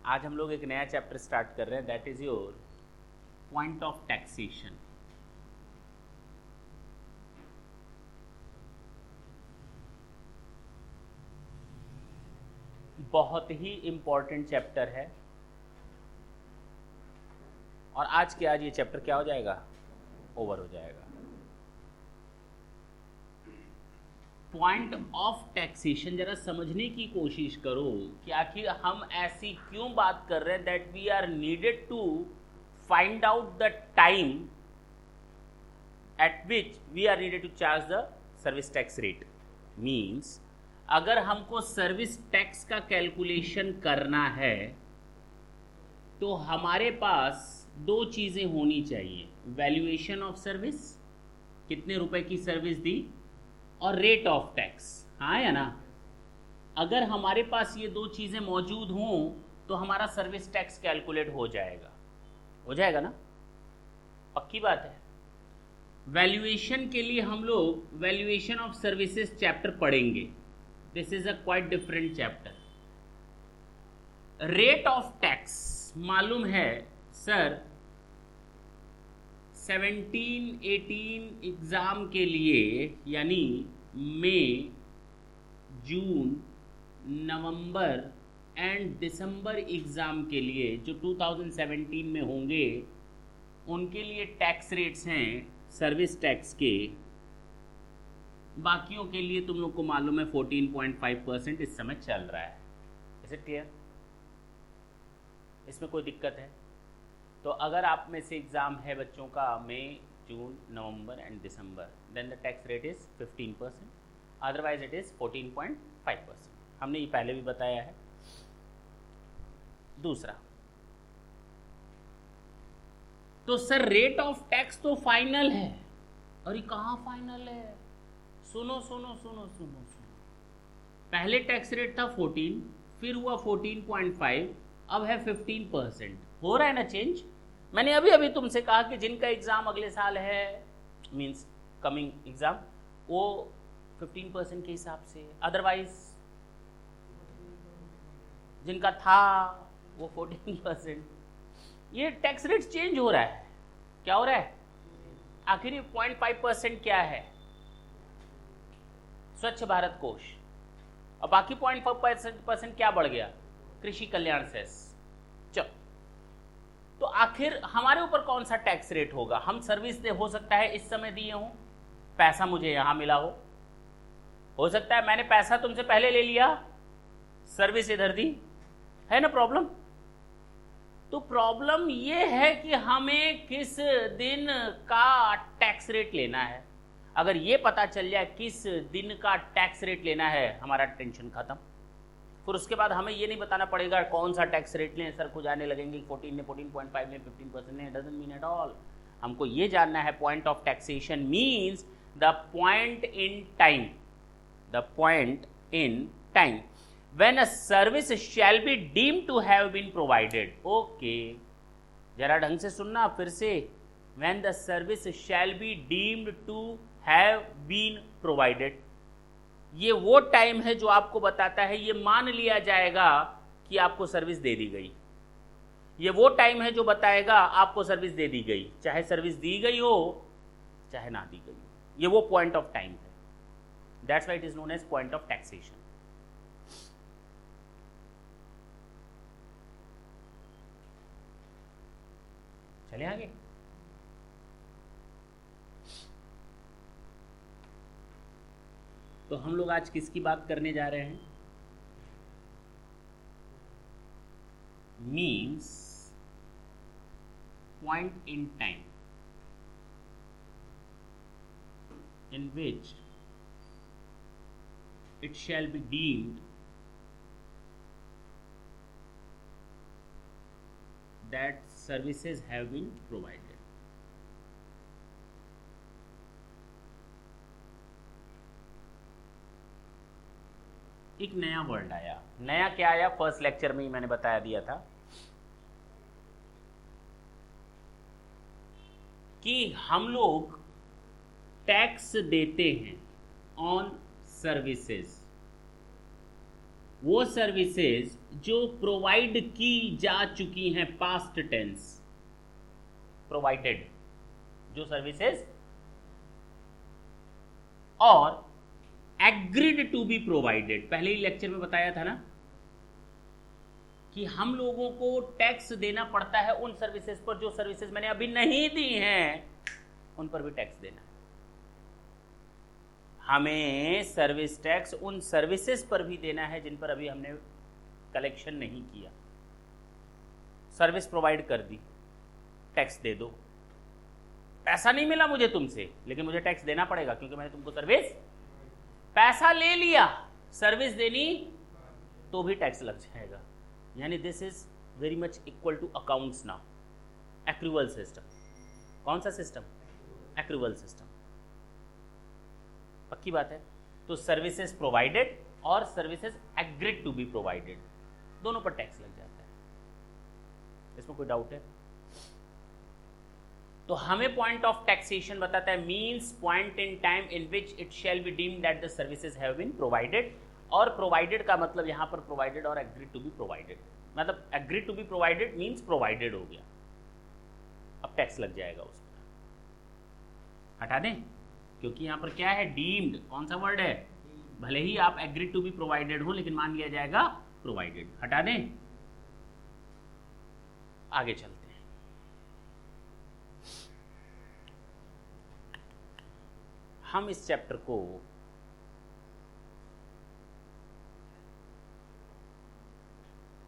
आज हम लोग एक नया चैप्टर स्टार्ट कर रहे हैं, that is your point of taxation. बहुत ही इंपॉर्टेंट चैप्टर है और आज के आज ये चैप्टर क्या हो जाएगा, ओवर हो जाएगा। पॉइंट ऑफ टैक्सेशन जरा समझने की कोशिश करो कि आखिर हम ऐसी क्यों बात कर रहे हैं, that we are needed to find out the time at which we are needed to charge the service tax rate. Means अगर हमको सर्विस टैक्स का कैलकुलेशन करना है तो हमारे पास दो चीजें होनी चाहिए, वैल्यूएशन ऑफ सर्विस, कितने रुपए की सर्विस दी, और रेट ऑफ टैक्स, हाँ या ना। अगर हमारे पास ये दो चीजें मौजूद हों तो हमारा सर्विस टैक्स कैलकुलेट हो जाएगा ना, पक्की बात है। वैल्यूएशन के लिए हम लोग वैल्यूएशन ऑफ सर्विसेज चैप्टर पढ़ेंगे, this is a quite different chapter. Rate of tax मालूम है सर, 17-18 एग्जाम के लिए, यानी मई, June, November and December exam के लिए जो 2017 में होंगे, उनके लिए टैक्स रेट्स हैं सर्विस टैक्स के। बाकियों के लिए तुम लोग को मालूम है 14.5% इस समय चल रहा है। Is it clear? इसमें कोई दिक्कत है? तो अगर आप में से एग्ज़ाम है बच्चों का May, June, November and December, then the tax rate is 15%, otherwise it is 14.5%। हमने ये पहले भी बताया है। दूसरा, तो सर रेट ऑफ टैक्स तो फाइनल है। अरे कहाँ फाइनल है? सुनो, पहले टैक्स रेट था 14, फिर हुआ 14.5, अब है 15%। हो रहा है ना चेंज? मैंने अभी तुमसे कहा कि जिनका एग्जाम अगले साल है, मींस कमिंग एग्जाम, वो 15% के हिसाब से, अदरवाइज जिनका था वो 14%। ये टैक्स रेट चेंज हो रहा है। क्या हो रहा है? आखिर 0.5% क्या है? स्वच्छ भारत कोष, और बाकी 0.5% क्या बढ़ गया? कृषि कल्याण सेस। चलो, तो आखिर हमारे ऊपर कौन सा टैक्स रेट होगा? हम सर्विस दे, हो सकता है इस समय दिए हूं, पैसा मुझे यहां मिला हो सकता है मैंने पैसा तुमसे पहले ले लिया, सर्विस इधर दी, है ना प्रॉब्लम? तो प्रॉब्लम ये है कि हमें किस दिन का टैक्स रेट लेना है। अगर ये पता चल जाए किस दिन का टैक्स रेट लेना है, हमारा टेंशन खत्म। फिर उसके बाद हमें ये नहीं बताना पड़ेगा कौन सा टैक्स रेट लें, सर खुद आने लगेंगे 14 ने, 14.5 ने, 15% ने, डजंट मीन एट ऑल। हमको ये जानना है point of taxation means the point in time, the point in time when a service shall be deemed to have been provided. Okay, जरा ढंग से सुनना फिर से। When the service shall be deemed to have been provided, ये वो time है जो आपको बताता है, ये मान लिया जाएगा कि आपको सर्विस दे दी गई। ये वो टाइम है जो बताएगा आपको सर्विस दे दी गई, चाहे सर्विस दी गई हो चाहे ना दी गई हो। ये वो पॉइंट ऑफ टाइम है, that's why it is known as point of taxation. चले आगे। तो हम लोग आज किसकी बात करने जा रहे हैं? Means point in time in which it shall be deemed that services have been provided. एक नया वर्ड आया। नया क्या आया? फर्स्ट लेक्चर में ही मैंने बताया दिया था कि हम लोग टैक्स देते हैं ऑन सर्विसेज, वो सर्विसेज जो प्रोवाइड की जा चुकी हैं, पास्ट टेंस, प्रोवाइडेड जो सर्विसेज, और एग्रीड टू बी प्रोवाइडेड। पहले ही लेक्चर में बताया था ना कि हम लोगों को टैक्स देना पड़ता है उन सर्विसेज पर जो सर्विसेज मैंने अभी नहीं दी हैं, उन पर भी टैक्स देना है। हमें सर्विस टैक्स उन सर्विसेज पर भी देना है जिन पर अभी हमने कलेक्शन नहीं किया। सर्विस प्रोवाइड कर दी, टैक्स दे दो। पैसा नहीं मिला मुझे तुमसे, लेकिन मुझे टैक्स देना पड़ेगा क्योंकि मैंने तुमको सर्विस, पैसा ले लिया, सर्विस देनी तो भी टैक्स लग जाएगा। यानी this is very much equal to accounts now, accrual system. कौन सा सिस्टम? Accrual system. पक्की बात है। तो सर्विसेज प्रोवाइडेड और services agreed to be provided, दोनों पर टैक्स लग जाता है। इसमें कोई डाउट है? तो हमें पॉइंट ऑफ टैक्सेशन बताता है means point in time in which it shall be deemed that the services have been provided. और प्रोवाइडेड का मतलब यहां पर प्रोवाइडेड और एग्रीड टू बी प्रोवाइडेड, मतलब agreed to be provided means provided हो गया, अब टैक्स लग जाएगा उस पर। हटा दें, क्योंकि यहां पर क्या है? डीम्ड। कौन सा वर्ड है? भले ही आप एग्रीड टू बी प्रोवाइडेड हो, लेकिन मान लिया जाएगा प्रोवाइडेड। हटा दें, आगे चलते हैं। हम इस चैप्टर को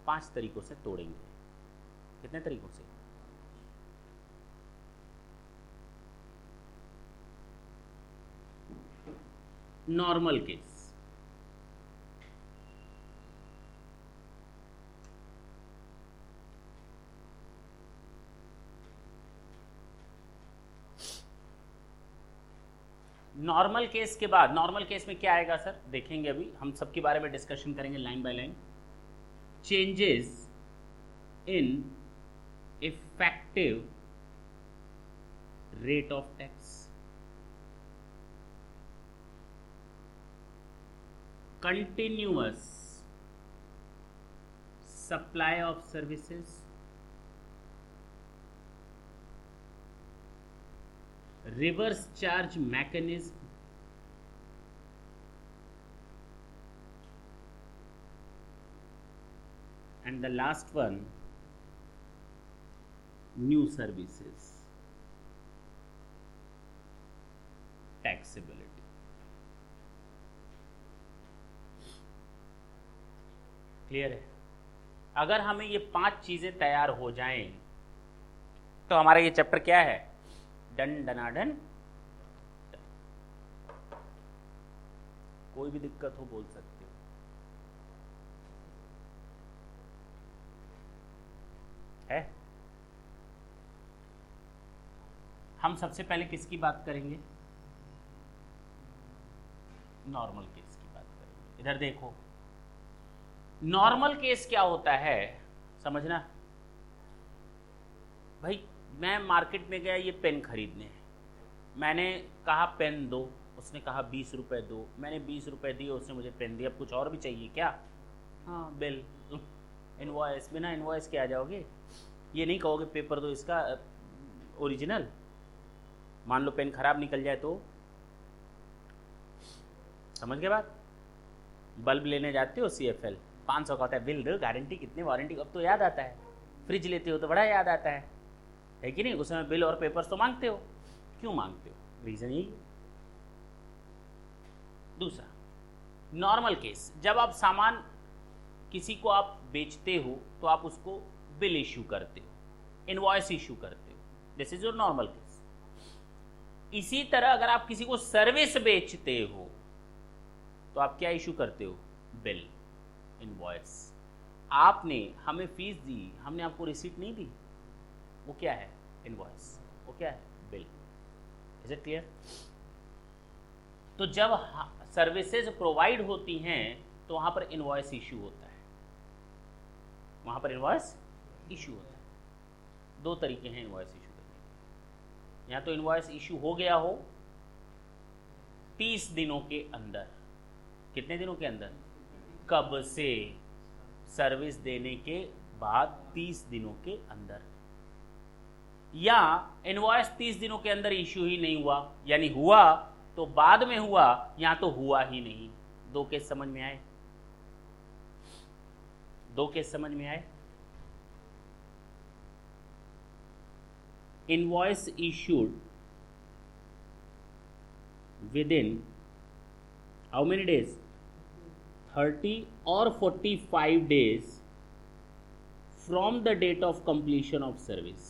पांच तरीकों से तोड़ेंगे। कितने तरीकों से? नॉर्मल केस, नॉर्मल केस के बाद, नॉर्मल केस में क्या आएगा सर? देखेंगे, अभी हम सबके बारे में डिस्कशन करेंगे line by line. Changes in effective rate of tax, continuous supply of services, reverse charge mechanism, and the last one, new services, taxability। Clear है? अगर हमें ये पांच चीजें तैयार हो जाएं तो हमारा ये चैप्टर क्या है? डन डनाडन। कोई भी दिक्कत हो बोल सकते हो। है? हम सबसे पहले किसकी बात करेंगे? नॉर्मल केस की बात करेंगे। इधर देखो, नॉर्मल केस क्या होता है समझना भाई। मैं मार्केट में गया ये पेन खरीदने, मैंने कहा पेन दो, उसने कहा 20 रुपये दो, मैंने 20 रुपये दिए, उसने मुझे पेन दिया। अब कुछ और भी चाहिए क्या? हाँ, बिल, इनवॉइस। बिना इनवॉइस के आ जाओगे? ये नहीं कहोगे पेपर दो इसका ओरिजिनल। मान लो पेन खराब निकल जाए तो? समझ गए बात? बल्ब लेने जाते हो CFL, 500 का होता है, बिल दो, गारंटी कितने, वारंटी, अब तो याद आता है। फ्रिज लेते हो तो बड़ा याद आता है कि नहीं? उसमें बिल और पेपर्स तो मांगते हो। क्यों मांगते हो? रीजन यही। दूसरा, नॉर्मल केस, जब आप सामान किसी को आप बेचते हो तो आप उसको बिल इश्यू करते हो, इनवॉइस इश्यू करते हो। This is your normal case. इसी तरह अगर आप किसी को सर्विस बेचते हो तो आप क्या इश्यू करते हो? Bill, invoice. आपने हमें फीस दी, हमने आपको रिसीट नहीं दी, वो क्या है? इनवॉइस। वो क्या है? बिल। Is it clear? तो जब सर्विसेज प्रोवाइड होती हैं तो वहां पर इनवॉइस इश्यू होता है, वहां पर इनवॉइस इश्यू होता है। दो तरीके हैं इनवॉइस इश्यू करने के। या तो इनवॉइस इश्यू हो गया हो 30 दिनों के अंदर। कितने दिनों के अंदर? कब से? सर्विस देने के बाद 30 दिनों के अंदर, या इनवॉइस 30 दिनों के अंदर इश्यू ही नहीं हुआ, यानी हुआ तो बाद में हुआ या तो हुआ ही नहीं। दो केस समझ में आए? दो केस समझ में आए? Invoice issued within how many days? 30 or 45 days from the date of completion of service.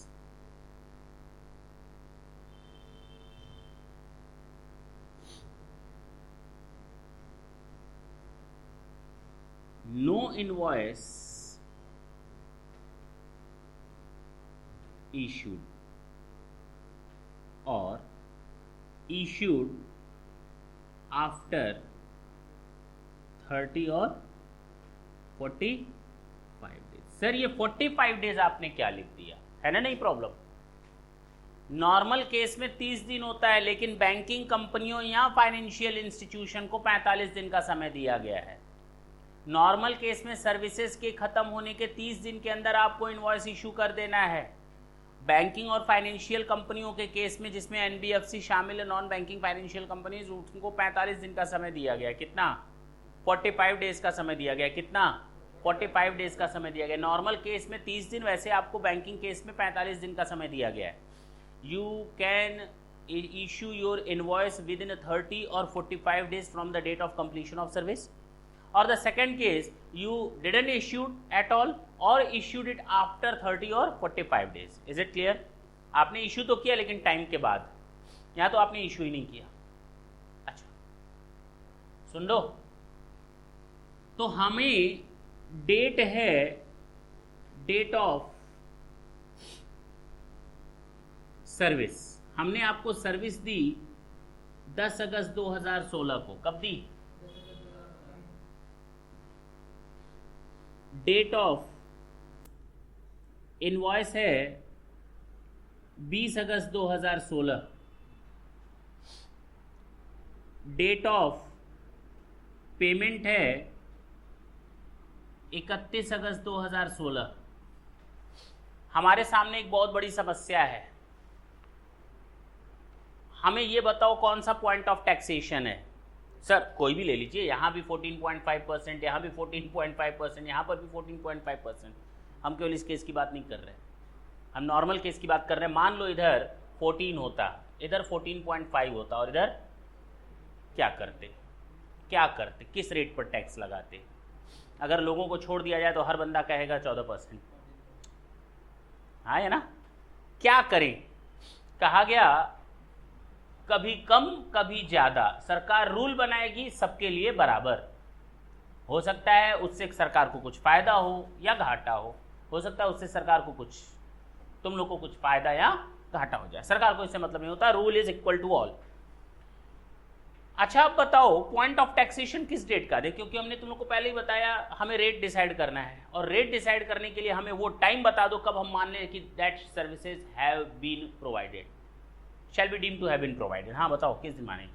No invoice issued or issued after 30 और 45 डेज। सर ये 45 डेज आपने क्या लिख दिया है ना? नहीं प्रॉब्लम। नॉर्मल केस में 30 दिन होता है, लेकिन बैंकिंग कंपनियों या फाइनेंशियल इंस्टीट्यूशन को 45 दिन का समय दिया गया है। नॉर्मल केस में सर्विसेज के खत्म होने के 30 दिन के अंदर आपको इनवॉइस इशू कर देना है। बैंकिंग और फाइनेंशियल कंपनियों के केस में, जिसमें एनबीएफसी शामिल है, नॉन बैंकिंग फाइनेंशियल कंपनीज, उनको 45 दिन का समय दिया गया। कितना? 45 डेज का समय दिया गया। कितना? 45 डेज का समय दिया गया। नॉर्मल केस में 30 दिन, वैसे आपको बैंकिंग केस में 45 दिन का समय दिया गया है। You can issue your invoice within 30 और 45 days from the date of completion of service. Or the second case, you didn't issued at all or issued it after 30 और 45 डेज। Is it clear? आपने issue तो किया लेकिन time के बाद, यहां तो आपने इशू ही नहीं किया। अच्छा सुन लो, तो हमें डेट है, डेट ऑफ सर्विस। हमने आपको सर्विस दी 10 अगस्त 2016 को। कब दी? डेट ऑफ इनवॉइस है 20 अगस्त 2016। डेट ऑफ पेमेंट है 31 अगस्त 2016। हमारे सामने एक बहुत बड़ी समस्या है। हमें यह बताओ कौन सा पॉइंट ऑफ टैक्सेशन है। सर कोई भी ले लीजिए, यहाँ भी 14.5%, यहाँ भी 14.5%, यहाँ पर भी 14.5%। हम केवल इस केस की बात नहीं कर रहे, हम नॉर्मल केस की बात कर रहे हैं। मान लो इधर 14 होता, इधर 14.5 होता, और इधर क्या करते? क्या करते? किस रेट पर टैक्स लगाते? अगर लोगों को छोड़ दिया जाए तो हर बंदा कहेगा 14%। हाँ है ना? क्या करें? कहा गया कभी कम कभी ज़्यादा, सरकार रूल बनाएगी सबके लिए बराबर। हो सकता है उससे सरकार को कुछ फ़ायदा हो या घाटा हो सकता है उससे सरकार को कुछ, तुम लोग को कुछ फ़ायदा या घाटा हो जाए। सरकार को इससे मतलब नहीं होता, rule is equal to all. अच्छा अब बताओ पॉइंट ऑफ टैक्सेशन किस डेट का दे, क्योंकि हमने तुम लोग को पहले ही बताया हमें रेट डिसाइड करना है, और रेट डिसाइड करने के लिए हमें वो टाइम बता दो कब हम मान लें कि that services have been provided, shall be deemed to have been provided. हाँ बताओ किस दिन माने?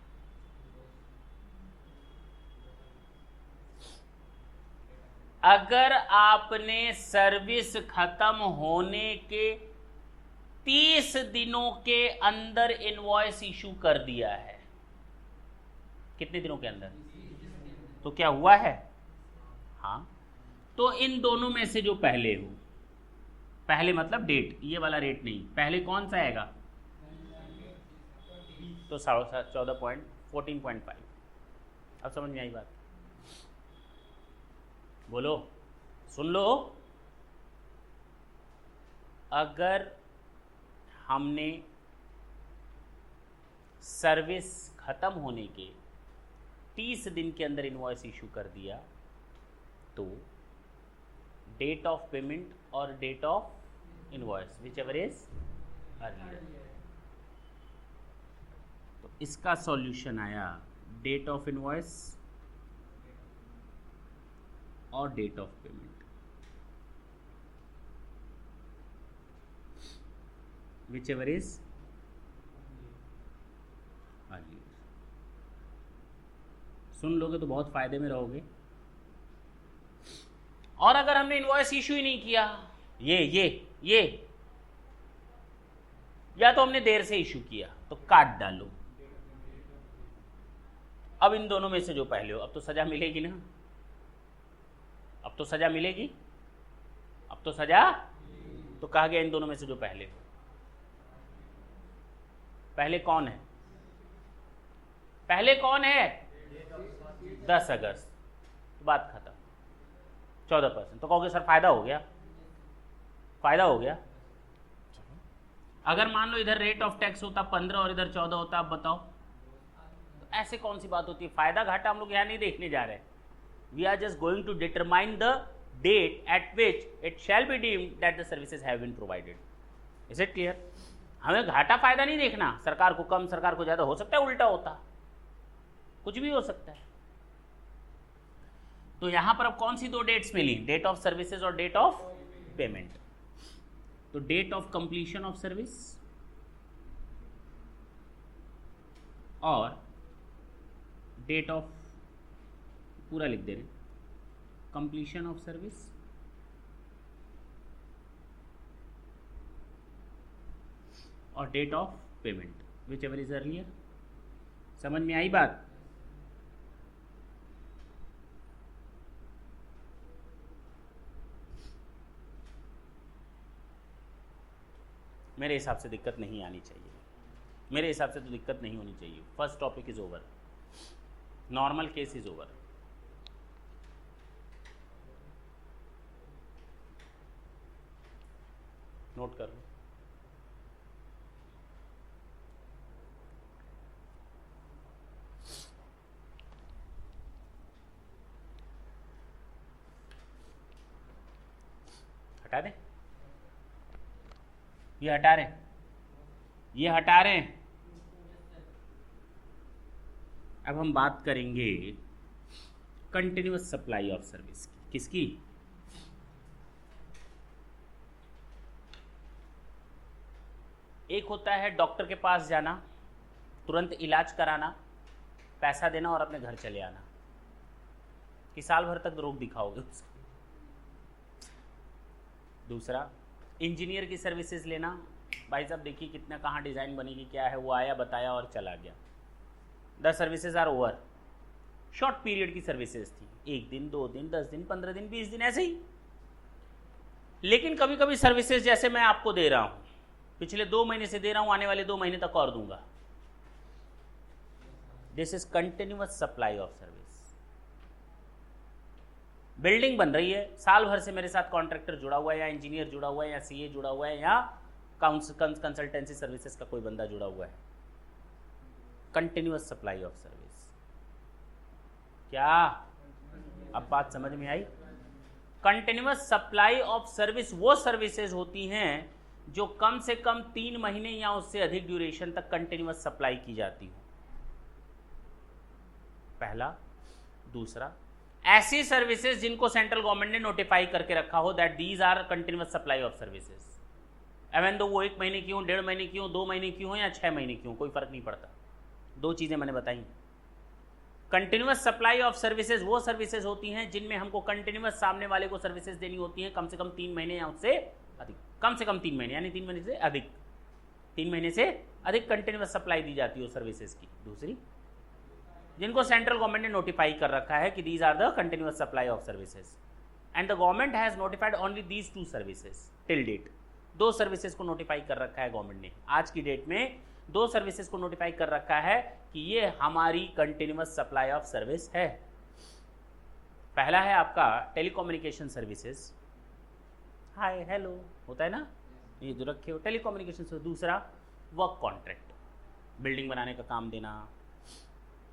अगर आपने सर्विस खत्म होने के 30 दिनों के अंदर इनवॉइस इशू कर दिया है, कितने दिनों के अंदर? तो क्या हुआ है? हाँ, तो इन दोनों में से जो पहले हो, पहले मतलब डेट, ये वाला रेट नहीं, पहले कौन सा आएगा? तो 14.5। अब समझ में आई बात? बोलो, सुन लो। अगर हमने सर्विस खत्म होने के 30 दिन के अंदर इनवॉइस इशू कर दिया, तो डेट ऑफ पेमेंट और date of invoice which ever is earlier, तो इसका सॉल्यूशन आया date of invoice or date of payment which ever is earlier. सुन लोगे तो बहुत फायदे में रहोगे। और अगर हमने इनवॉइस इशू ही नहीं किया, ये या तो हमने देर से इशू किया तो काट डालो। अब इन दोनों में से जो पहले हो, अब तो सजा मिलेगी ना, अब तो सजा मिलेगी, अब तो सजा, तो कहा गया इन दोनों में से जो पहले हो। पहले कौन है? पहले कौन है? 10 अगस्त, तो बात खत्म। 14%। तो कहोगे सर फायदा हो गया, फायदा हो गया। अगर मान लो इधर रेट ऑफ टैक्स होता 15 और इधर 14 होता, अब बताओ तो ऐसे कौन सी बात होती है? फायदा घाटा हम लोग यहाँ नहीं देखने जा रहे हैं। We are just going to determine the date at which it shall be deemed that the services have been provided. Is it clear? हमें घाटा फायदा नहीं देखना, सरकार को कम सरकार को ज्यादा, हो सकता है उल्टा होता, कुछ भी हो सकता है। तो यहां पर अब कौन सी दो डेट्स मिली? डेट ऑफ सर्विसेज और डेट ऑफ पेमेंट। तो date of completion of service और डेट ऑफ, पूरा लिख दे रहे, कंप्लीशन ऑफ सर्विस और date of payment, which ever is earlier. समझ में आई बात? मेरे हिसाब से दिक्कत नहीं आनी चाहिए, मेरे हिसाब से तो दिक्कत नहीं होनी चाहिए। First topic is over, normal case is over. Note कर लो। हटा दें, ये हटा रहे, ये हटा रहे हैं। अब हम बात करेंगे कंटिन्यूअस सप्लाई ऑफ सर्विस की। किसकी? एक होता है डॉक्टर के पास जाना, तुरंत इलाज कराना, पैसा देना और अपने घर चले आना, कि साल भर तक रोग दिखाओगे उसको। दूसरा, इंजीनियर की सर्विसेज लेना, भाई साहब देखिए कितना कहाँ डिज़ाइन बनेगी, क्या है, वो आया बताया और चला गया। The services are over. Short period की सर्विसेज थी, 1 दिन 2 दिन 10 दिन 15 दिन 20 दिन ऐसे ही। लेकिन कभी कभी सर्विसेज जैसे मैं आपको दे रहा हूँ, पिछले 2 महीने से दे रहा हूँ, आने वाले 2 महीने तक और दूंगा। This is continuous supply of service. Building बन रही है, साल भर से मेरे साथ कॉन्ट्रैक्टर जुड़ा हुआ है, या इंजीनियर जुड़ा हुआ है, या सीए जुड़ा हुआ है, या कंसल्टेंसी सर्विसेज का कोई बंदा जुड़ा हुआ है। Continuous supply of service. क्या अब बात समझ में आई? कंटिन्यूअस सप्लाई ऑफ सर्विस वो सर्विसेज होती हैं जो कम से कम 3 महीने या उससे अधिक ड्यूरेशन तक कंटिन्यूअस सप्लाई की जाती हो। पहला। दूसरा, ऐसी सर्विसेज जिनको सेंट्रल गवर्नमेंट ने नोटिफाई करके रखा हो that these are continuous supply of services, even though वो 1 महीने की हो, 1.5 महीने की हो, 2 महीने की हो, या 6 महीने की हो, कोई फर्क नहीं पड़ता। 2 चीजें मैंने बताई। कंटिन्यूअस सप्लाई ऑफ सर्विसेज वो सर्विसेज होती हैं जिनमें हमको कंटिन्यूअस सामने वाले को सर्विसेज देनी होती हैं कम से कम 3 महीने या उससे अधिक। कम से कम 3 महीने यानी 3 महीने से अधिक, 3 महीने से अधिक कंटिन्यूअस सप्लाई दी जाती है सर्विसेज की। दूसरी, जिनको सेंट्रल गवर्नमेंट ने नोटिफाई कर रखा है कि these are the continuous supply of services and the government has notified only these 2 services till date. 2 services को नोटिफाई कर रखा है गवर्नमेंट ने, आज की डेट में 2 सर्विसेज को नोटिफाई कर रखा है कि ये हमारी कंटिन्यूअस सप्लाई ऑफ सर्विस है। पहला है आपका टेलीकम्युनिकेशन सर्विसेज, हाय हेलो होता है ना, ये जो रखे हो टेलीकम्युनिकेशन सर्विस। दूसरा, वर्क कॉन्ट्रैक्ट, बिल्डिंग बनाने का काम देना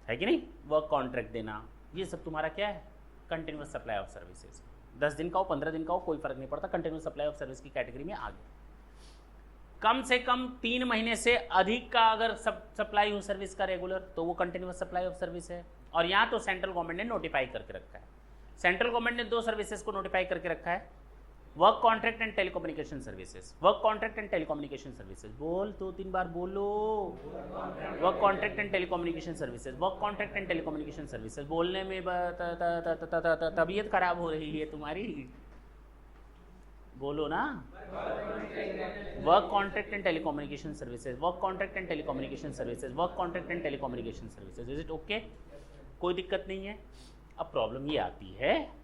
है कि नहीं, वर्क कॉन्ट्रैक्ट देना, ये सब तुम्हारा क्या है? Continuous supply of services. 10 दिन का हो, 15 दिन का हो, कोई फर्क नहीं पड़ता, कंटिन्यूअस सप्लाई ऑफ सर्विस की कैटेगरी में आ गया। कम से कम 3 महीने से अधिक का अगर सप्लाई हो सर्विस का रेगुलर, तो वो कंटिन्यूअस सप्लाई ऑफ सर्विस है। और यहाँ तो सेंट्रल गवर्नमेंट ने नोटिफाई करके रखा है। सेंट्रल गवर्नमेंट ने 2 सर्विसेज को नोटिफाई करके रखा है, work contract and telecommunication services, work contract and telecommunication services, बोल 2-3 बार बोलो। Work contract and telecommunication services, work contract and telecommunication services. बोलने में तबीयत खराब हो रही है तुम्हारी, बोलो ना। Work contract and telecommunication services, work contract and telecommunication services, work contract and telecommunication services. Is it okay? कोई दिक्कत नहीं है। अब प्रॉब्लम ये आती है,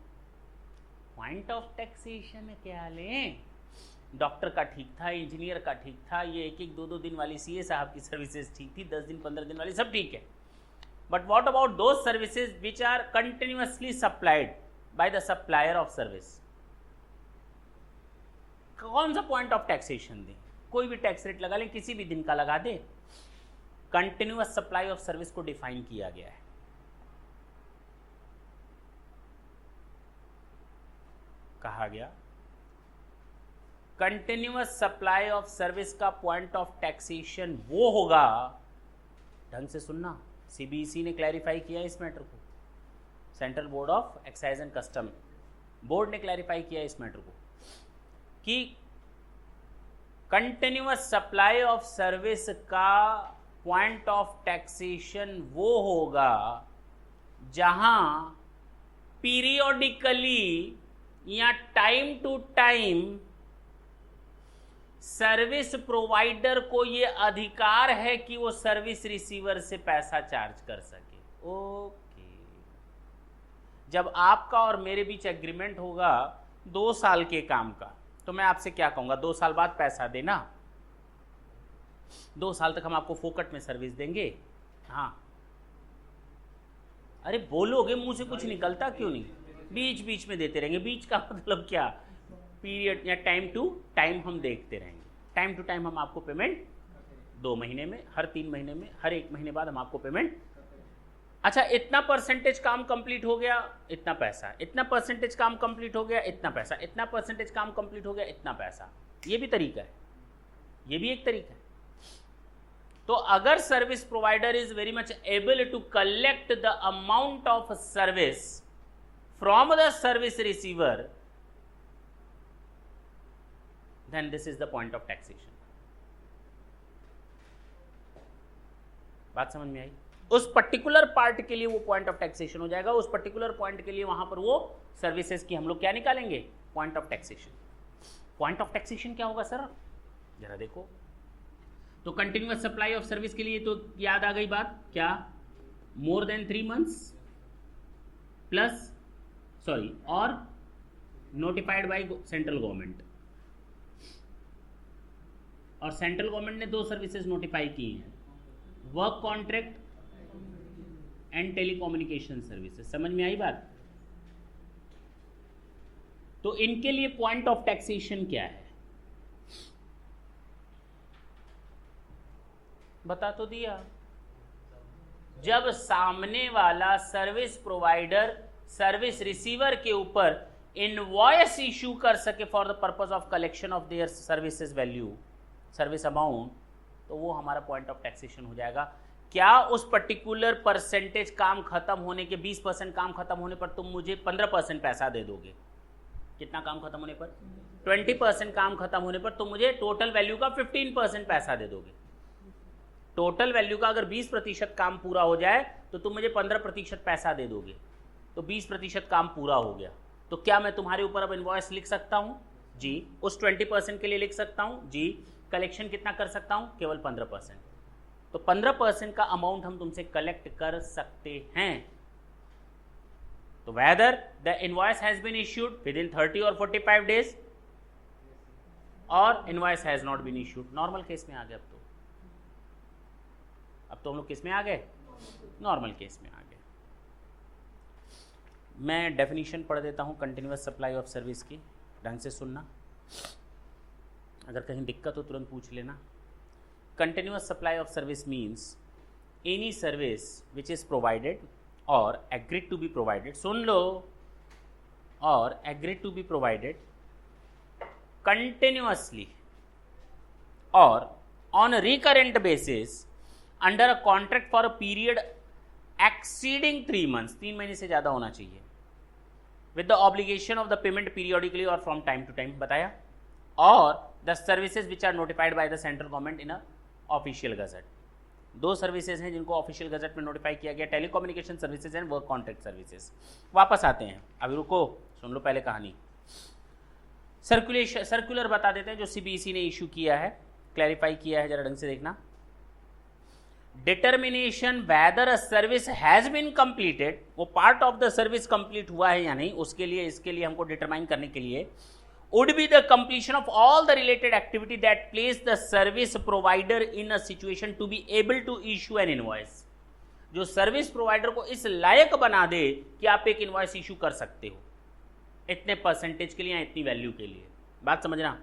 पॉइंट ऑफ टैक्सेशन क्या लें? डॉक्टर का ठीक था, इंजीनियर का ठीक था, ये 1-2 दिन वाली सीए साहब की सर्विसेज ठीक थी, 10 दिन 15 दिन वाली सब ठीक है। But what about those services which are continuously supplied by the supplier of service? कौन सा पॉइंट ऑफ टैक्सेशन दें? कोई भी टैक्स रेट लगा लें, किसी भी दिन का लगा दे। कंटिन्यूअस सप्लाई ऑफ सर्विस को डिफाइन किया गया है। कहा गया कंटिन्यूअस सप्लाई ऑफ सर्विस का पॉइंट ऑफ टैक्सेशन वो होगा, ढंग से सुनना, सीबीएसई ने क्लैरिफाई किया इस मैटर को, central board of excise and custom board ने क्लैरिफाई किया इस मैटर को, कि कंटिन्यूअस सप्लाई ऑफ सर्विस का पॉइंट ऑफ टैक्सेशन वो होगा जहां पीरियोडिकली या time to time service provider को ये अधिकार है कि वो सर्विस रिसीवर से पैसा चार्ज कर सके। ओके, जब आपका और मेरे बीच एग्रीमेंट होगा 2 साल के काम का, तो मैं आपसे क्या कहूंगा, 2 साल बाद पैसा देना, 2 साल तक हम आपको फोकट में सर्विस देंगे। हाँ, अरे बोलोगे, मुंह से कुछ निकलता क्यों नहीं? बीच बीच में देते रहेंगे। बीच का मतलब क्या? पीरियड या टाइम टू टाइम हम देखते रहेंगे। टाइम टू टाइम हम आपको पेमेंट 2 महीने में, हर 3 महीने में, हर 1 महीने बाद हम आपको पेमेंट। अच्छा, इतना परसेंटेज काम कंप्लीट हो गया, इतना पैसा, इतना परसेंटेज काम कंप्लीट हो गया, इतना पैसा, इतना परसेंटेज काम कंप्लीट हो गया, इतना पैसा। ये भी तरीका है, ये भी एक तरीका है। तो अगर service provider is very much able to collect the amount of service from the service receiver, then this is the point of taxation. बात समझ में आई? उस पर्टिकुलर पार्ट के लिए वो पॉइंट ऑफ टैक्सेशन हो जाएगा, उस पर्टिकुलर पॉइंट के लिए वहां पर वो सर्विसेज की हम लोग क्या निकालेंगे? Point of taxation. Point of taxation क्या होगा सर? जरा देखो तो, कंटिन्यूअस सप्लाई ऑफ सर्विस के लिए तो याद आ गई बात, क्या? मोर देन 3 months प्लस और नोटिफाइड बाय सेंट्रल गवर्नमेंट, और सेंट्रल गवर्नमेंट ने 2 सर्विसेज नोटिफाई की हैं, work contract and telecommunication services. समझ में आई बात? तो इनके लिए पॉइंट ऑफ टैक्सेशन क्या है बता तो दिया। जब सामने वाला सर्विस प्रोवाइडर सर्विस रिसीवर के ऊपर इनवॉइस इशू कर सके for the purpose of collection of their services value, service amount, तो वो हमारा पॉइंट ऑफ टैक्सेशन हो जाएगा। क्या उस पर्टिकुलर परसेंटेज काम खत्म होने के 20% काम खत्म होने पर तुम मुझे 15% पैसा दे दोगे? कितना काम खत्म होने पर? 20% काम खत्म होने पर तुम मुझे टोटल वैल्यू का 15% पैसा दे दोगे। टोटल वैल्यू का अगर 20% काम पूरा हो जाए तो तुम मुझे 15% पैसा दे दोगे, तो 20% काम पूरा हो गया। तो क्या मैं तुम्हारे ऊपर अब इनवॉइस लिख सकता हूं? जी। उस 20% के लिए लिख सकता हूं? जी। कलेक्शन कितना कर सकता हूं? केवल 15%। तो 15% का अमाउंट हम तुमसे कलेक्ट कर सकते हैं। तो whether the invoice has been issued within 30 और 45 डेज और invoice has not been issued. Normal case में आ गए। अब तो हम लोग किस में आ गए? नॉर्मल केस में आ गए। मैं डेफिनेशन पढ़ देता हूँ कंटिन्यूअस सप्लाई ऑफ सर्विस की, ढंग से सुनना, अगर कहीं दिक्कत हो तुरंत पूछ लेना। Continuous supply of service means any service which is provided और एग्रीड टू बी प्रोवाइडेड, सुन लो, or agreed to be provided continuously or on recurrent basis under a contract for a period exceeding 3 months, 3 महीने से ज्यादा होना चाहिए, with the obligation of the payment periodically or from time to time बताया, or the services which are notified by the central government in a official gazette. दो services हैं जिनको official gazette में नोटिफाई किया गया, telecommunication services and work contract services. वापस आते हैं, अभी रुको, सुन लो पहले कहानी। सर्कुलर बता देते हैं जो सीबीएसई ने इशू किया है, क्लैरिफाई किया है, जरा ढंग से देखना। Determination whether a service has been completed, वो part of the service complete हुआ है या नहीं, उसके लिए इसके लिए हमको डिटरमाइन करने के लिए would be the completion of all the related activity that place the service provider in a situation to be able to issue an invoice। जो सर्विस प्रोवाइडर को इस लायक बना दे कि आप एक इनवॉइस इशू कर सकते हो, इतने परसेंटेज के लिए या इतनी वैल्यू के लिए। बात समझना,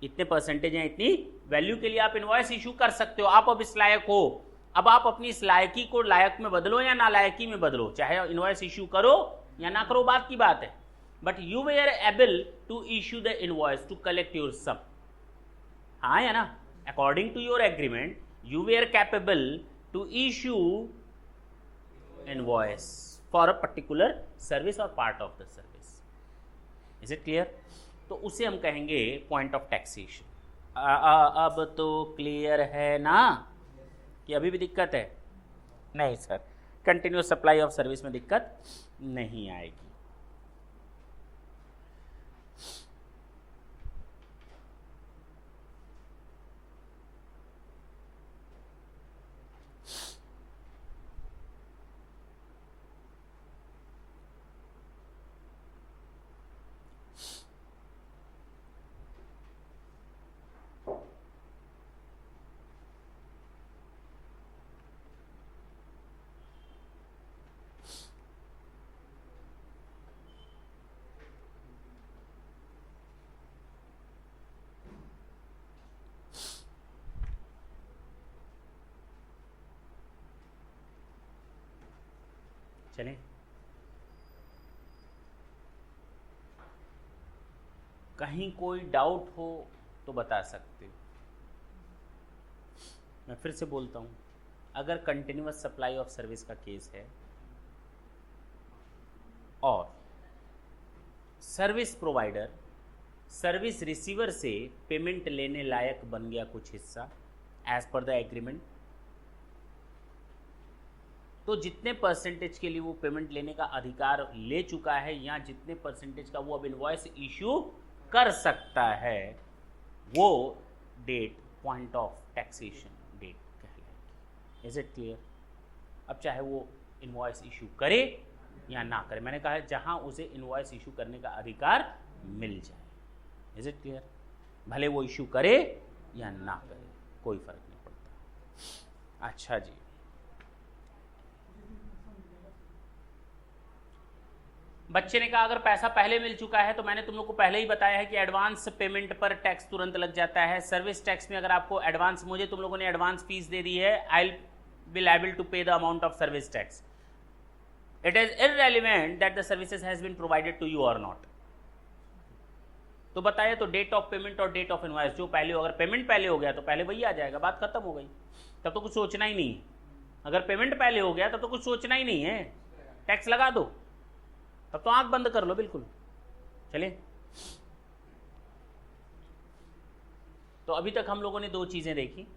इतने परसेंटेज या इतनी वैल्यू के लिए आप इनवॉइस इशू कर सकते हो। आप अब इस लायक हो, अब आप अपनी इस लायकी को लायक में बदलो या नालायकी में बदलो, चाहे इनवॉइस इशू करो या ना करो, बात की बात है। But you were able to issue the invoice to collect your sum, हाँ या ना, according to your agreement you were capable to issue invoice for a particular service or part of the service. Is it clear? तो उसे हम कहेंगे point of taxation. अब तो clear है ना, कि अभी भी दिक्कत है? नहीं sir, continuous supply of service में दिक्कत नहीं आएगी। चलें, कहीं कोई डाउट हो तो बता सकते हो। मैं फिर से बोलता हूं, अगर कंटिन्यूअस सप्लाई ऑफ सर्विस का केस है और सर्विस प्रोवाइडर सर्विस रिसीवर से पेमेंट लेने लायक बन गया कुछ हिस्सा एज पर द एग्रीमेंट, तो जितने परसेंटेज के लिए वो पेमेंट लेने का अधिकार ले चुका है या जितने परसेंटेज का वो अब इनवॉइस इश्यू कर सकता है, वो date point of taxation date कहलाएगी। Is it clear? अब चाहे वो इनवॉइस इशू करे या ना करे, मैंने कहा है जहां उसे इनवॉइस इशू करने का अधिकार मिल जाए। Is it clear? भले वो इशू करे या ना करे, कोई फर्क नहीं पड़ता। अच्छा जी, बच्चे ने कहा अगर पैसा पहले मिल चुका है तो मैंने तुम लोग को पहले ही बताया है कि एडवांस पेमेंट पर टैक्स तुरंत लग जाता है। सर्विस टैक्स में अगर आपको एडवांस, मुझे तुम लोगों ने एडवांस फीस दे दी है, I will liable to pay the amount of service tax. It is irrelevant that the services has been provided to you और नॉट। तो बताया, तो डेट ऑफ पेमेंट और डेट ऑफ इनवॉइस जो पहले हो, अगर पेमेंट पहले हो गया तो पहले वही आ जाएगा, बात खत्म हो गई, तब तो कुछ सोचना ही नहीं है। अगर पेमेंट पहले हो गया तब तो कुछ सोचना ही नहीं है, टैक्स लगा दो, तब तो आंख बंद कर लो बिल्कुल। चलिए, तो अभी तक हम लोगों ने दो चीजें देखी।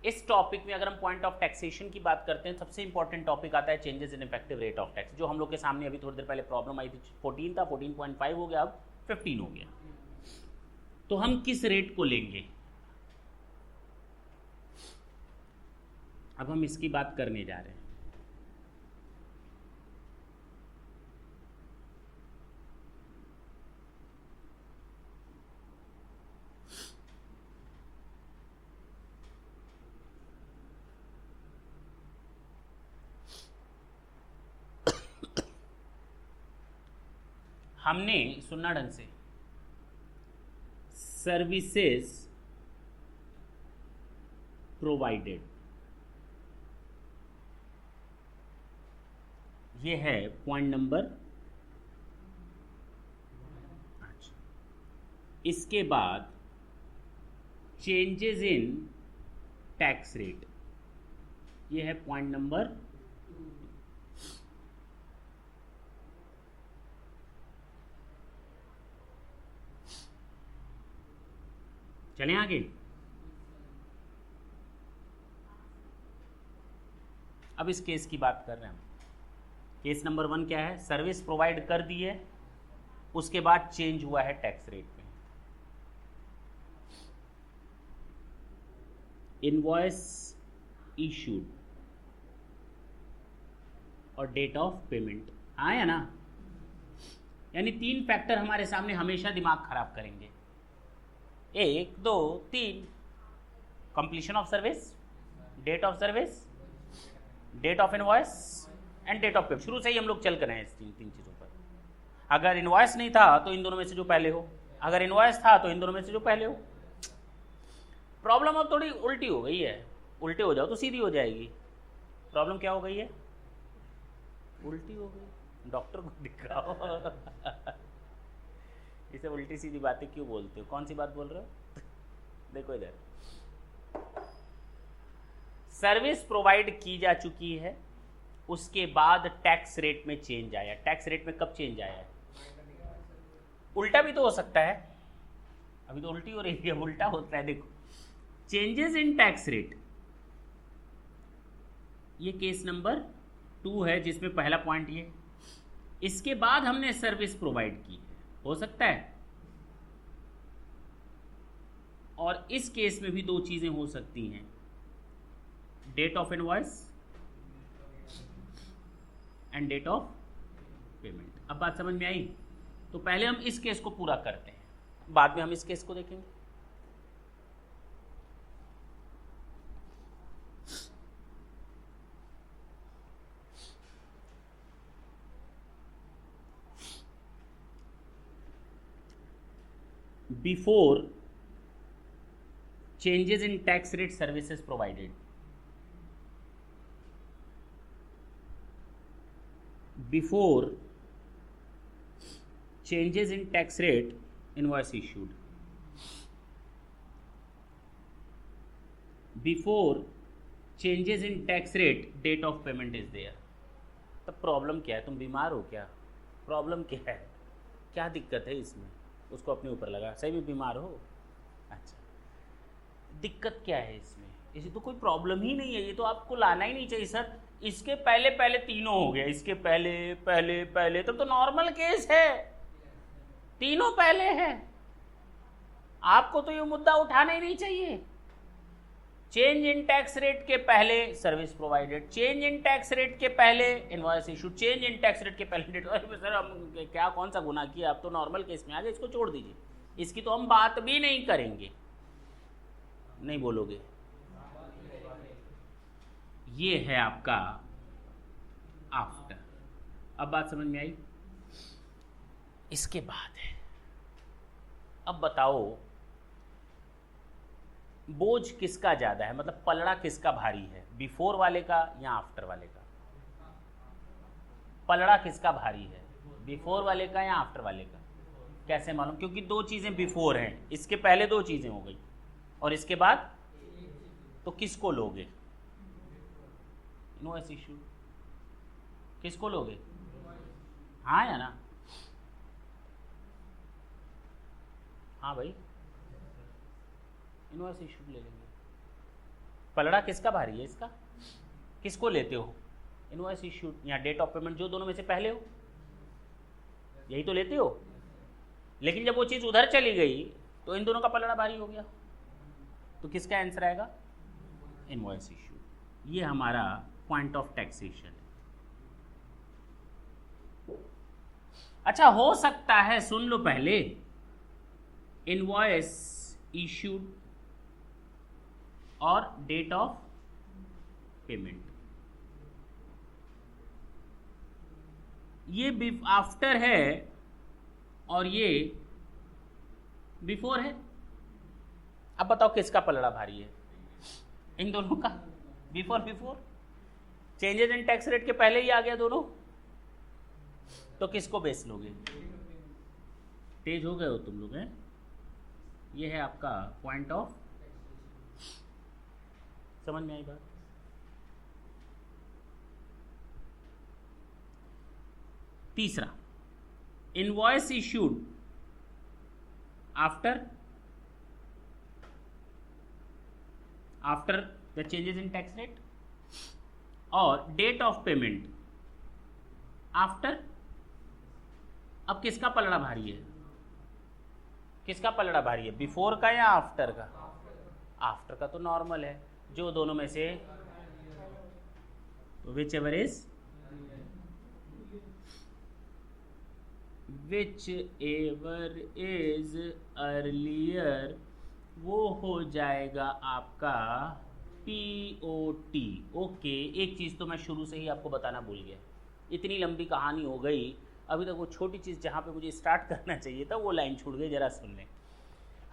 इस टॉपिक में अगर हम पॉइंट ऑफ टैक्सेशन की बात करते हैं, सबसे इंपॉर्टेंट टॉपिक आता है changes in effective rate of tax, जो हम लोग के सामने अभी थोड़ी देर पहले प्रॉब्लम आई थी। 14 था, 14.5 हो गया, अब 15 हो गया। तो हम किस रेट को लेंगे, अब हम इसकी बात करने जा रहे हैं। हमने सुनना ढंग से, सर्विसेज प्रोवाइडेड, ये है पॉइंट नंबर। अच्छा, इसके बाद चेंजेस इन टैक्स रेट, ये है पॉइंट नंबर। चलें आगे। अब इस केस की बात कर रहे हैं हम। केस नंबर 1 क्या है? सर्विस प्रोवाइड कर दी है, उसके बाद चेंज हुआ है टैक्स रेट में। इनवॉइस इशूड और डेट ऑफ पेमेंट आया ना। यानी 3 फैक्टर हमारे सामने हमेशा दिमाग खराब करेंगे। 1 2 3, completion of service, date of service, date of invoice and date of payment. शुरू से ही हम लोग चल कर रहे हैं इस तीन चीज़ों पर। अगर इनवॉइस नहीं था तो इन दोनों में से जो पहले हो, अगर इनवॉइस था तो इन दोनों में से जो पहले हो। प्रॉब्लम अब थोड़ी उल्टी हो गई है। उल्टे हो जाओ तो सीधी हो जाएगी। प्रॉब्लम क्या हो गई है? उल्टी हो गई। डॉक्टर को दिखाओ। इसे उल्टी सीधी बातें क्यों बोलते हो? कौन सी बात बोल रहे हो? देखो इधर, सर्विस प्रोवाइड की जा चुकी है, उसके बाद टैक्स रेट में चेंज आया। टैक्स रेट में कब चेंज आया है? उल्टा भी तो हो सकता है। अभी तो उल्टी हो रही है, उल्टा होता है। देखो, चेंजेस इन टैक्स रेट, ये केस नंबर 2 है जिसमें पहला पॉइंट ये। इसके बाद हमने सर्विस प्रोवाइड की है, हो सकता है। और इस केस में भी 2 चीजें हो सकती हैं, date of invoice and date of payment. अब बात समझ में आई? तो पहले हम इस केस को पूरा करते हैं, बाद में हम इस केस को देखेंगे। Before changes in tax rate services provided, before changes in tax rate invoice issued, before changes in tax rate date of payment is there। तब प्रॉब्लम क्या है? तुम बीमार हो क्या? प्रॉब्लम क्या है? क्या दिक्कत है इसमें? उसको अपने ऊपर लगा। सही में बीमार हो? अच्छा, दिक्कत क्या है इसमें? इसे तो कोई प्रॉब्लम ही नहीं है, ये तो आपको लाना ही नहीं चाहिए सर। इसके पहले पहले तीनों हो गया, इसके पहले पहले पहले, तब तो नॉर्मल केस है। तीनों पहले है, आपको तो ये मुद्दा उठाना ही नहीं चाहिए। चेंज इन टैक्स रेट के पहले service provided, change in tax rate के पहले invoice issue, change in tax rate के पहले डेट। सर हम क्या कौन सा गुनाह किया? आप तो नॉर्मल केस में आ गए, इसको छोड़ दीजिए, इसकी तो हम बात भी नहीं करेंगे। नहीं बोलोगे? ये है आपका आफ्टर। अब बात समझ में आई? इसके बाद है, अब बताओ बोझ किसका ज्यादा है, मतलब पलड़ा किसका भारी है, बिफोर वाले का या आफ्टर वाले का? पलड़ा किसका भारी है, बिफोर वाले का या आफ्टर वाले का? कैसे मालूम? क्योंकि 2 चीजें बिफोर हैं, इसके पहले 2 चीजें हो गई और इसके बाद, तो किसको लोगे? इनवॉइस इशू किसको लोगे? हाँ या ना? हाँ भाई, इनवॉइस इशू ले लेंगे। पलड़ा किसका भारी है? इसका। किसको लेते हो? इनवॉइस इशू या डेट ऑफ पेमेंट, जो दोनों में से पहले हो, यही तो लेते हो। लेकिन जब वो चीज उधर चली गई तो इन दोनों का पलड़ा भारी हो गया, तो किसका आंसर आएगा? Invoice issue. ये हमारा पॉइंट ऑफ टैक्सेशन है। अच्छा, हो सकता है, सुन लो पहले, इनवॉइस इशूड और डेट ऑफ पेमेंट, ये आफ्टर है और ये बिफोर है। अब बताओ किसका पलड़ा भारी है? इन दोनों का। Before before, changes in tax rate के पहले ही आ गया दोनों, तो किसको बेस लोगे? तेज हो गए हो तुम लोग, हैं? ये है आपका पॉइंट ऑफ। समझ में आई बात? तीसरा, invoice issued after after the changes in tax rate, और डेट ऑफ पेमेंट आफ्टर। अब किसका पलड़ा भारी है, किसका पलड़ा भारी है, बिफोर का या आफ्टर का? आफ्टर का तो नॉर्मल है, जो दोनों में से विच एवर इज अर्लियर वो हो जाएगा आपका POT। ओके, एक चीज़ तो मैं शुरू से ही आपको बताना भूल गया, इतनी लंबी कहानी हो गई अभी तक, वो छोटी चीज़ जहाँ पे मुझे स्टार्ट करना चाहिए था वो लाइन छूट गई, जरा सुन लें।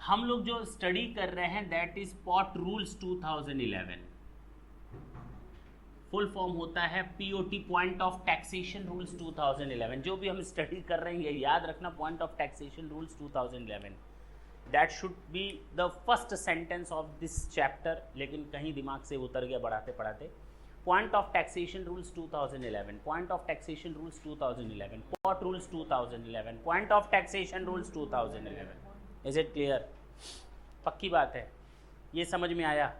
हम लोग जो स्टडी कर रहे हैं that is pot rules 2011, full form होता है POT, point of taxation rules 2011। जो भी हम स्टडी कर रहे हैं ये याद रखना, point of taxation rules 2011, that should be the first sentence of this chapter, लेकिन कहीं दिमाग से उतर गया पढ़ाते पढ़ाते। Point of taxation rules 2011, point of taxation rules 2011, pot rules 2011, point of taxation rules 2011। Is it clear? पक्की बात है, ये समझ में आया?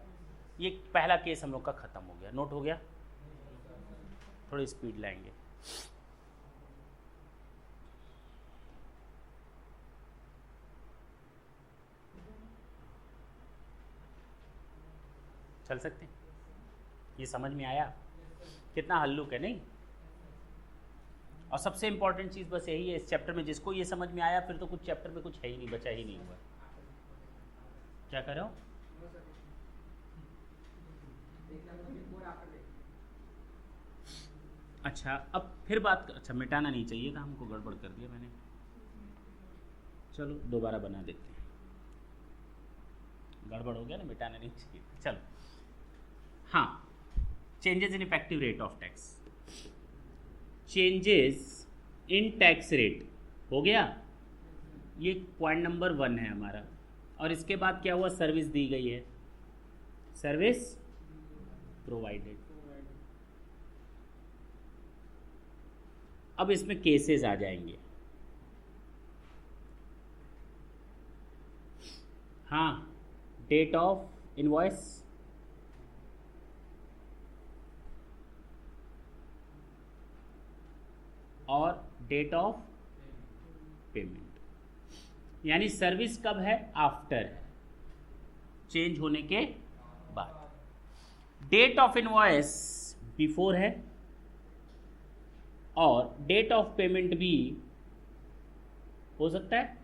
ये पहला केस हम लोग का खत्म हो गया, नोट हो गया? थोड़ी स्पीड लाएंगे। चल सकते हैं? ये समझ में आया? कितना हल्लुक है नहीं? और सबसे इंपॉर्टेंट चीज़ बस यही है इस चैप्टर में, जिसको ये समझ में आया फिर तो कुछ चैप्टर में कुछ है ही नहीं, बचा ही नहीं हुआ। क्या कर रहे हो? अच्छा, अब फिर बात अच्छा मिटाना नहीं चाहिए था हमको, गड़बड़ कर दिया मैंने, चलो दोबारा बना देते हैं। गड़बड़ हो गया ना, मिटाना नहीं चाहिए। चलो, हाँ, changes in effective rate of tax, changes in tax rate हो गया, ये पॉइंट नंबर 1 है हमारा। और इसके बाद क्या हुआ, सर्विस दी गई है, सर्विस प्रोवाइडेड। अब इसमें केसेस आ जाएंगे। हाँ, date of invoice, or date of payment, यानी सर्विस कब है, आफ्टर है, चेंज होने के बाद। डेट ऑफ इनवॉइस बिफोर है, और डेट ऑफ पेमेंट भी हो सकता है।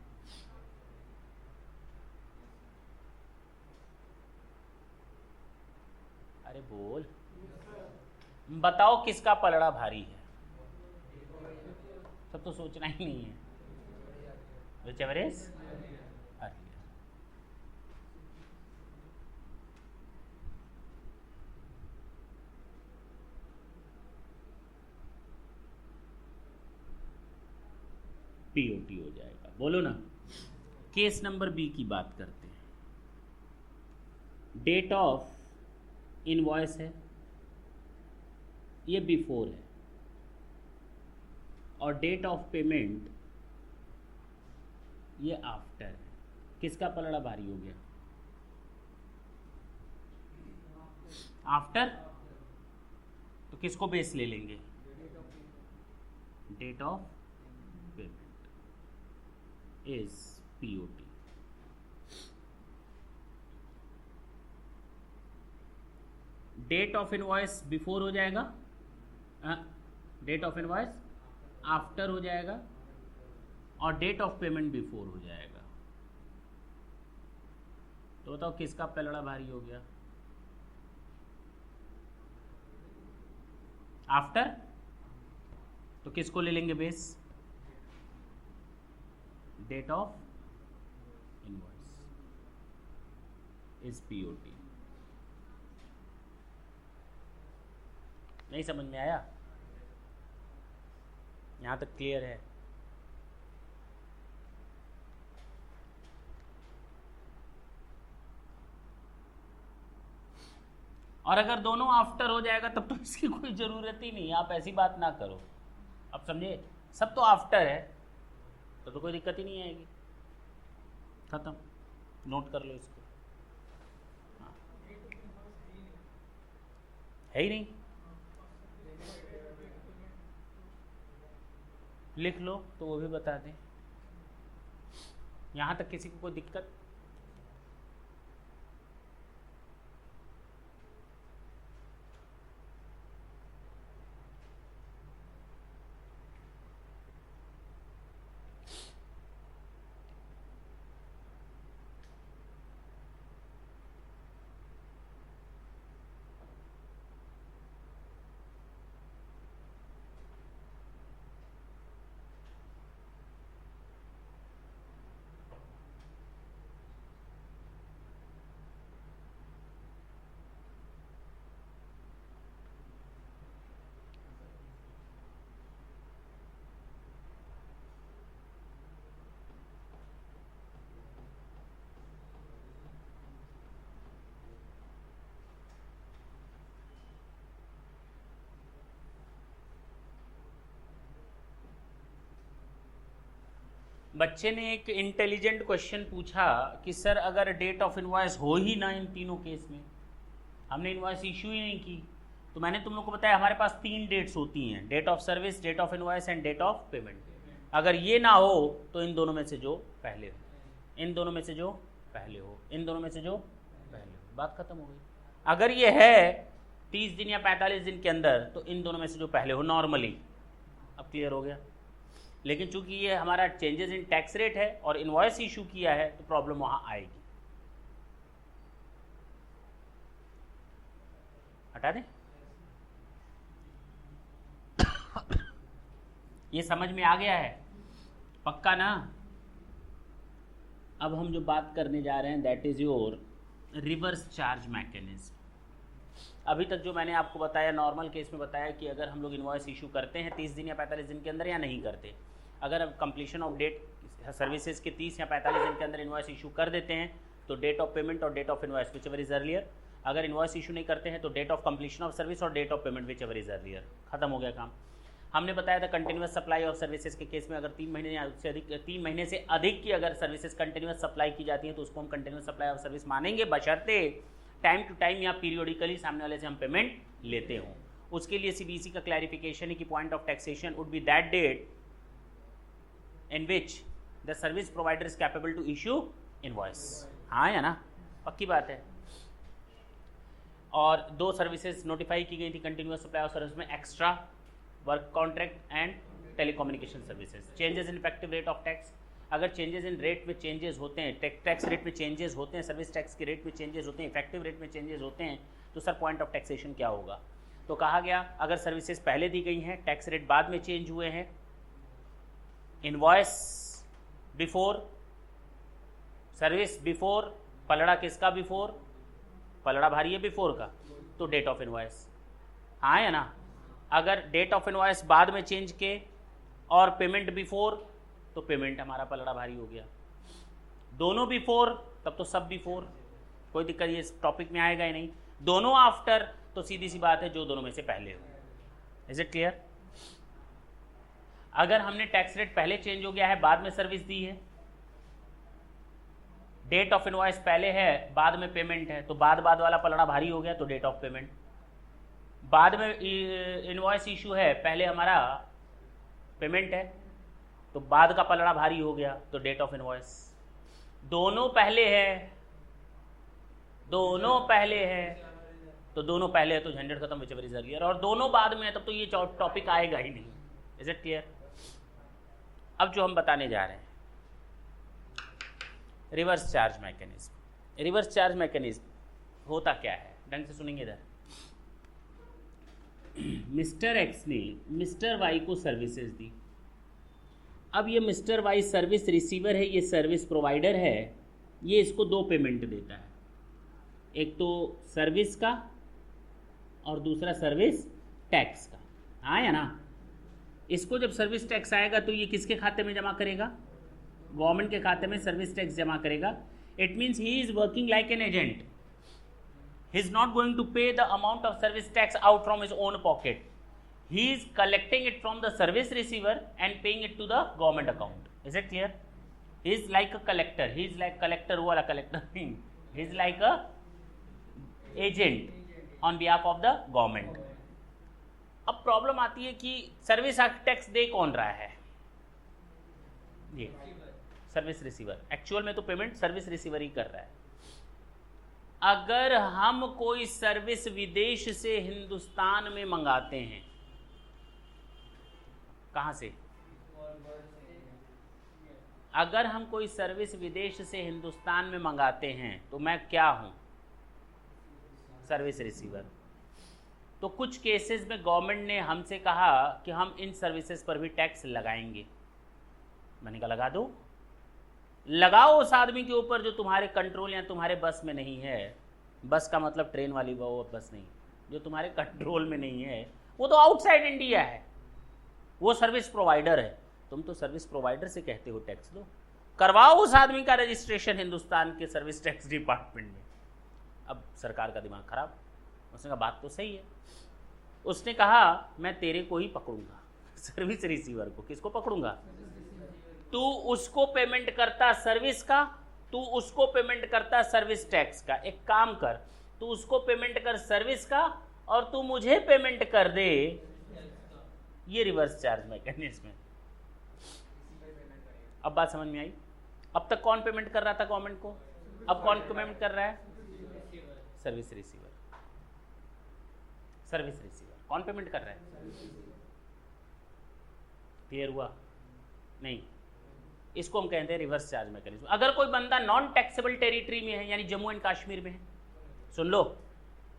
अरे बोल, बताओ किसका पलड़ा भारी है? सब तो सोचना ही नहीं है। Whichever is earlier. POT हो जाएगा, बोलो ना। केस नंबर B की बात करते हैं। डेट ऑफ इनवॉइस है, ये बिफोर है, और डेट ऑफ पेमेंट ये आफ्टर है। किसका पलड़ा भारी हो गया, आफ्टर? तो किसको बेस ले लेंगे, date of payment is POT। Date of invoice before हो जाएगा, डेट ऑफ इनवॉइस आफ्टर हो जाएगा, और डेट ऑफ पेमेंट बिफोर हो जाएगा। तो बताओ किसका पलड़ा भारी हो गया, आफ्टर? तो किसको ले लेंगे base, date of invoice is POT। नहीं समझ में आया? यहां तक क्लियर है? और अगर दोनों आफ्टर हो जाएगा तब तो इसकी कोई ज़रूरत ही नहीं, आप ऐसी बात ना करो। अब समझे, सब तो आफ्टर है तो कोई दिक्कत ही नहीं आएगी, खत्म। नोट कर लो इसको। हाँ, है ही नहीं, लिख लो तो वो भी बता दें। यहां तक किसी को कोई दिक्कत? बच्चे ने एक इंटेलिजेंट क्वेश्चन पूछा कि सर अगर डेट ऑफ इनवॉइस हो ही ना इन तीनों केस में, हमने इनवॉइस इशू ही नहीं की, तो मैंने तुम लोग को बताया हमारे पास 3 डेट्स होती हैं, date of service, date of invoice and date of payment. अगर ये ना हो तो इन दोनों में से जो पहले हो, इन दोनों में से जो पहले हो, इन दोनों में से जो पहले हो, बात खत्म हो गई। अगर ये है 30 दिन या 45 दिन के अंदर तो इन दोनों में से जो पहले हो नॉर्मली। अब क्लियर हो गया। लेकिन चूंकि ये हमारा चेंजेस इन टैक्स रेट है और इनवॉइस इशू किया है तो प्रॉब्लम वहां आएगी। हटा दें। ये समझ में आ गया है पक्का ना? अब हम जो बात करने जा रहे हैं that is your reverse charge mechanism. अभी तक जो मैंने आपको बताया नॉर्मल केस में बताया कि अगर हम लोग इनवॉइस इशू करते हैं 30 दिन या 45 दिन के अंदर या नहीं करते, अगर अब कंप्लीशन ऑफ डेट सर्विसेज के 30 या 45 दिन के अंदर इनवॉइस इशू कर देते हैं तो डेट ऑफ पेमेंट और date of invoice which ever is earlier. अगर इनवॉइस इशू नहीं करते हैं तो date of completion of service और date of payment which ever is earlier. खत्म हो गया काम। हमने बताया था कंटिन्यूस सप्लाई ऑफ सर्विसेज के केस में अगर 3 महीने या उससे अधिक 3 महीने से अधिक की अगर सर्विसेज कंटिन्यूस सप्लाई की जाती है तो उसको हम कंटिन्यूस सप्लाई ऑफ सर्विस मानेंगे, बशर्ते टाइम टू टाइम या पीरियोडिकली सामने वाले से हम पेमेंट लेते हों। उसके लिए सीबीसी का क्लैरिफिकेशन है कि point of taxation would be that date in which the service provider is capable to issue invoice। हाँ या ना? पक्की बात है। और 2 सर्विसेज नोटिफाई की गई थी कंटिन्यूस सप्लाई ऑफ सर्विस में, extra work contract and telecommunication services. Changes in effective rate of tax, अगर चेंजेस इन रेट में चेंजेस होते हैं, टैक्स रेट में चेंजेस होते हैं, सर्विस टैक्स के रेट में चेंजेस होते हैं, इफेक्टिव रेट में चेंजेस होते हैं, तो सर पॉइंट ऑफ टैक्सेशन क्या होगा? तो कहा गया अगर सर्विसेज पहले दी गई हैं, टैक्स रेट बाद में चेंज हुए हैं, इनवॉइस बिफोर, सर्विस बिफोर, पलड़ा किसका बिफोर? पलड़ा भारी है बिफोर का, तो डेट ऑफ इनवॉइस। हाँ है ना? अगर डेट ऑफ इनवॉइस बाद में चेंज के और पेमेंट बिफोर, तो पेमेंट हमारा पलड़ा भारी हो गया। दोनों बिफोर तब तो सब बिफोर, कोई दिक्कत ये टॉपिक में आएगा ही नहीं। दोनों आफ्टर तो सीधी सी बात है जो दोनों में से पहले हो। Is it clear? अगर हमने टैक्स रेट पहले चेंज हो गया है, बाद में सर्विस दी है, डेट ऑफ इनवॉइस पहले है, बाद में पेमेंट है, तो बाद वाला पलड़ा भारी हो गया तो डेट ऑफ पेमेंट। बाद में इनवॉइस इशू है, पहले हमारा पेमेंट है, तो बाद का पलड़ा भारी हो गया तो डेट ऑफ इनवॉइस। दोनों पहले है, दोनों पहले है, तो दोनों पहले है तो झंझट खत्म, विच एवर इज अर्लियर। और दोनों बाद में है तब तो ये टॉपिक आएगा ही नहीं। Is it clear? अब जो हम बताने जा रहे हैं reverse charge mechanism. Reverse charge mechanism होता क्या है, ढंग से सुनेंगे इधर। मिस्टर एक्स ने मिस्टर वाई को सर्विसेज दी। अब ये मिस्टर वाई सर्विस रिसीवर है, ये सर्विस प्रोवाइडर है, ये इसको 2 पेमेंट देता है, एक तो सर्विस का और दूसरा सर्विस टैक्स का। हाँ या ना? इसको जब सर्विस टैक्स आएगा तो ये किसके खाते में जमा करेगा? गवर्नमेंट के खाते में सर्विस टैक्स जमा करेगा। It means he is working like an agent. He is not going to pay the amount of service tax out from his own pocket. He is collecting it from the service receiver and paying it to the government account. Is it clear? He is like a collector. He is like collector, वो वाला collector नहीं, he is like a agent on behalf of the government. अब problem आती है कि service tax दे कौन रहा है? ये सर्विस रिसीवर। एक्चुअल में तो पेमेंट सर्विस रिसीवर ही कर रहा है। अगर हम कोई सर्विस विदेश से हिंदुस्तान में मंगाते हैं, कहां से? अगर हम कोई सर्विस विदेश से हिंदुस्तान में मंगाते हैं तो मैं क्या हूं? Service receiver. तो कुछ केसेस में गवर्नमेंट ने हमसे कहा कि हम इन सर्विसेज पर भी टैक्स लगाएंगे। मैंने कहा लगा दो, लगाओ उस आदमी के ऊपर जो तुम्हारे कंट्रोल या तुम्हारे बस में नहीं है। बस का मतलब ट्रेन वाली वो बस नहीं, जो तुम्हारे कंट्रोल में नहीं है, वो तो आउटसाइड इंडिया है, वो सर्विस प्रोवाइडर है। तुम तो सर्विस प्रोवाइडर से कहते हो टैक्स दो, करवाओ उस आदमी का रजिस्ट्रेशन हिंदुस्तान के सर्विस टैक्स डिपार्टमेंट में। अब सरकार का दिमाग खराब, उसने कहा बात तो सही है। उसने कहा मैं तेरे को ही पकड़ूंगा, सर्विस रिसीवर को। किसको पकड़ूंगा? तू उसको पेमेंट करता सर्विस का, तू उसको पेमेंट करता सर्विस टैक्स का। एक काम कर, तू उसको पेमेंट कर सर्विस का और तू मुझे पेमेंट कर दे ये रिवर्स चार्ज मैकेनिज्म है। अब बात समझ में आई? अब तक कौन पेमेंट कर रहा था गवर्नमेंट को, अब कौन पेमेंट कर रहा है? Service receiver. सर्विस रिसीवर कौन पेमेंट कर रहा है? क्लियर हुआ? नहीं, इसको हम कहते हैं रिवर्स चार्ज मैकेनिज्म। अगर कोई बंदा नॉन टैक्सेबल टेरिटरी में है, यानी जम्मू एंड कश्मीर में है, सुन लो,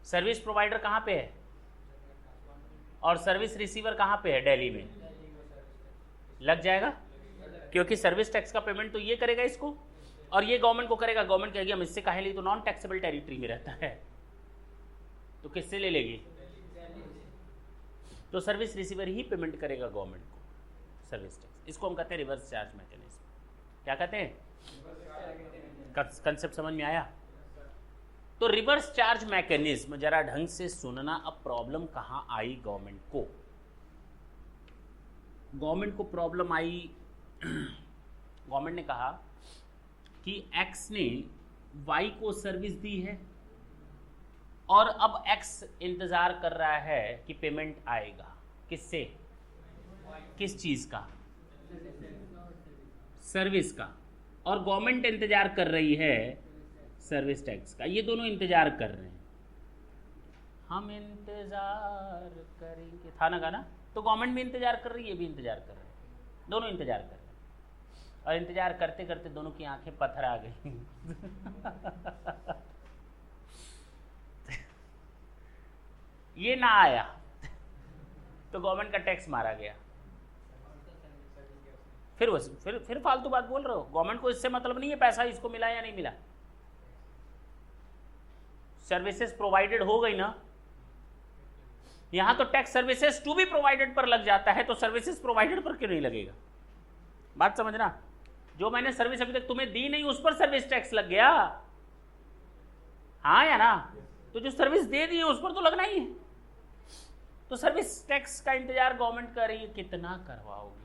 सर्विस प्रोवाइडर कहां पे है और सर्विस रिसीवर कहां पे है? दिल्ली में। लग जाएगा, क्योंकि सर्विस टैक्स का पेमेंट तो ये करेगा इसको और ये गवर्नमेंट को करेगा। गवर्नमेंट कहेगी हम इससे काहे लिए, तो नॉन टैक्सेबल टेरिटरी में रहता है, तो किससे ले लेगी? तो सर्विस रिसीवर ही पेमेंट करेगा गवर्नमेंट को सर्विस टैक्स। इसको हम कहते हैं रिवर्स चार्ज मैकेनिज्म। क्या कहते हैं? कंसेप्ट समझ में आया? तो रिवर्स चार्ज मैकेनिज्म जरा ढंग से सुनना। अब प्रॉब्लम कहां आई गवर्नमेंट को? गवर्नमेंट को प्रॉब्लम आई, गवर्नमेंट ने कहा कि एक्स ने वाई को सर्विस दी है और अब एक्स इंतजार कर रहा है कि पेमेंट आएगा। किससे? किस चीज का? सर्विस का। और गवर्नमेंट इंतजार कर रही है सर्विस टैक्स का। ये दोनों इंतजार कर रहे हैं। हम इंतजार करेंगे था ना गाना, तो गवर्नमेंट भी इंतजार कर रही है, ये भी इंतजार कर रहे हैं, दोनों इंतजार कर रहे हैं। और इंतजार करते करते दोनों की आंखें पत्थर आ गई। ये ना आया तो गवर्नमेंट का टैक्स मारा गया। फिर फालतू बात बोल रहे हो। गवर्नमेंट को इससे मतलब नहीं है पैसा इसको मिला या नहीं मिला। सर्विसेज प्रोवाइडेड हो गई ना, यहां तो tax services to be provided पर लग जाता है, तो सर्विसेज प्रोवाइडेड पर क्यों नहीं लगेगा? बात समझना। जो मैंने सर्विस अभी तक तुम्हें दी नहीं उस पर सर्विस टैक्स लग गया, हाँ या ना? तो जो सर्विस दे दी है उस पर तो लगना ही है। तो सर्विस टैक्स का इंतजार गवर्नमेंट कर रही है। कितना करवाओगे?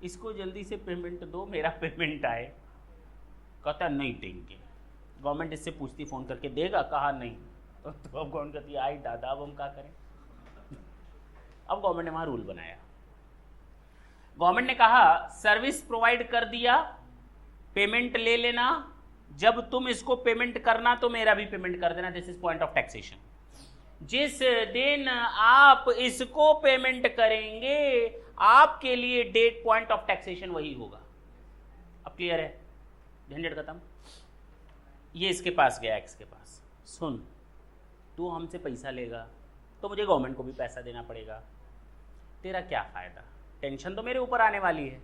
इसको जल्दी से पेमेंट दो, मेरा पेमेंट आए। कहता नहीं देंगे। गवर्नमेंट इससे पूछती फोन करके, देगा? कहा नहीं। तो अब गवर्नमेंट कहती है आई दादा, अब हम क्या करें? अब गवर्नमेंट ने वहां रूल बनाया। गवर्नमेंट ने कहा सर्विस प्रोवाइड कर दिया, पेमेंट ले लेना, जब तुम इसको पेमेंट करना तो मेरा भी पेमेंट कर देना। This is point of taxation. जिस दिन आप इसको पेमेंट करेंगे आपके लिए डेट पॉइंट ऑफ टैक्सेशन वही होगा। अब क्लियर है? झंझट खत्म। ये इसके पास गया, एक्स के पास, सुन तू हमसे पैसा लेगा तो मुझे गवर्नमेंट को भी पैसा देना पड़ेगा, तेरा क्या फायदा? टेंशन तो मेरे ऊपर आने वाली है।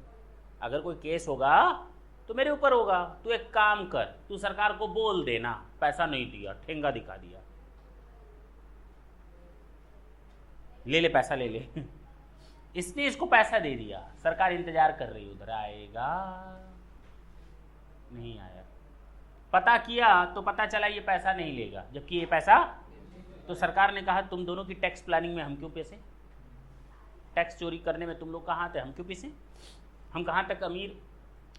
अगर कोई केस होगा तो मेरे ऊपर होगा। तू एक काम कर, तू सरकार को बोल देना पैसा नहीं दिया, ठेंगा दिखा दिया, ले ले पैसा ले ले। इसने इसको पैसा दे दिया, सरकार इंतजार कर रही, उधर आएगा नहीं आया। पता किया तो पता चला ये पैसा नहीं लेगा, जबकि ये पैसा, तो सरकार ने कहा तुम दोनों की टैक्स प्लानिंग में हम क्यों पैसे, टैक्स चोरी करने में तुम लोग कहाँ थे, हम क्यों पैसे, हम कहाँ तक अमीर,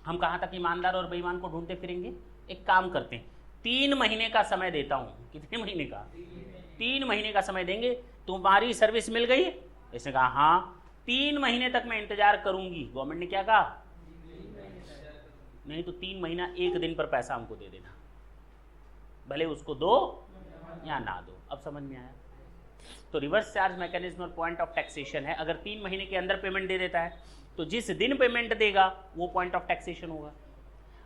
हम कहाँ तक ईमानदार और बेईमान को ढूंढते फिरेंगे। एक काम करते हैं, 3 महीने का समय देता हूँ। कितने महीने का? 3 महीने का समय देंगे, तुम्हारी सर्विस मिल गई? इसने कहा हाँ, 3 महीने तक मैं इंतजार करूंगी। गवर्नमेंट ने क्या कहा? नहीं तो 3 महीना 1 दिन पर पैसा हमको दे देना, भले उसको दो या ना दो। अब समझ में आया? तो रिवर्स चार्ज मैकेनिज्म और पॉइंट ऑफ टैक्सेशन है। अगर 3 महीने के अंदर पेमेंट दे देता है तो जिस दिन पेमेंट देगा वो पॉइंट ऑफ टैक्सेशन होगा,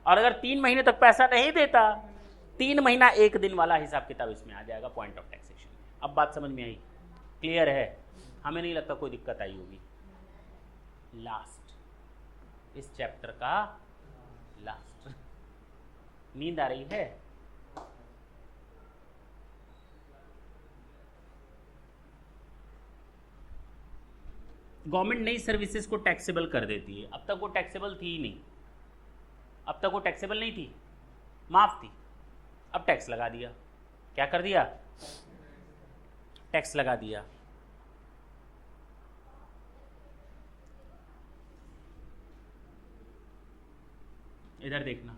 और अगर 3 महीने तक पैसा नहीं देता, 3 महीना 1 दिन वाला हिसाब किताब इसमें आ जाएगा पॉइंट ऑफ टैक्सेशन। अब बात समझ में आई? क्लियर है? हमें नहीं लगता कोई दिक्कत आई होगी। लास्ट, इस चैप्टर का लास्ट। नींद आ रही है? गवर्नमेंट नई सर्विसेज को टैक्सेबल कर देती है। अब तक वो टैक्सेबल थी ही नहीं, अब तक वो टैक्सेबल नहीं थी, माफ थी। अब टैक्स लगा दिया। क्या कर दिया? टैक्स लगा दिया। इधर देखना,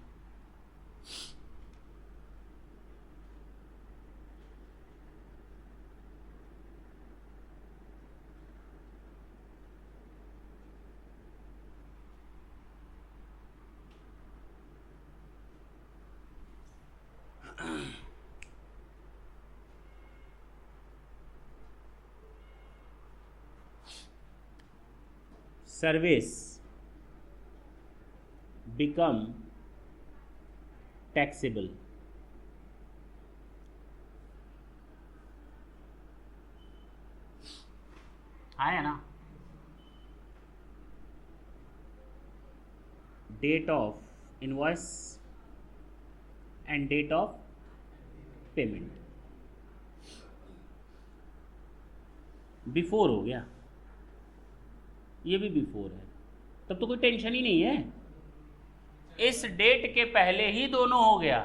सर्विस become taxable आया ना? Date of invoice and date of payment. Before हो गया, ये भी बिफोर है, तब तो कोई टेंशन ही नहीं है। इस डेट के पहले ही दोनों हो गया।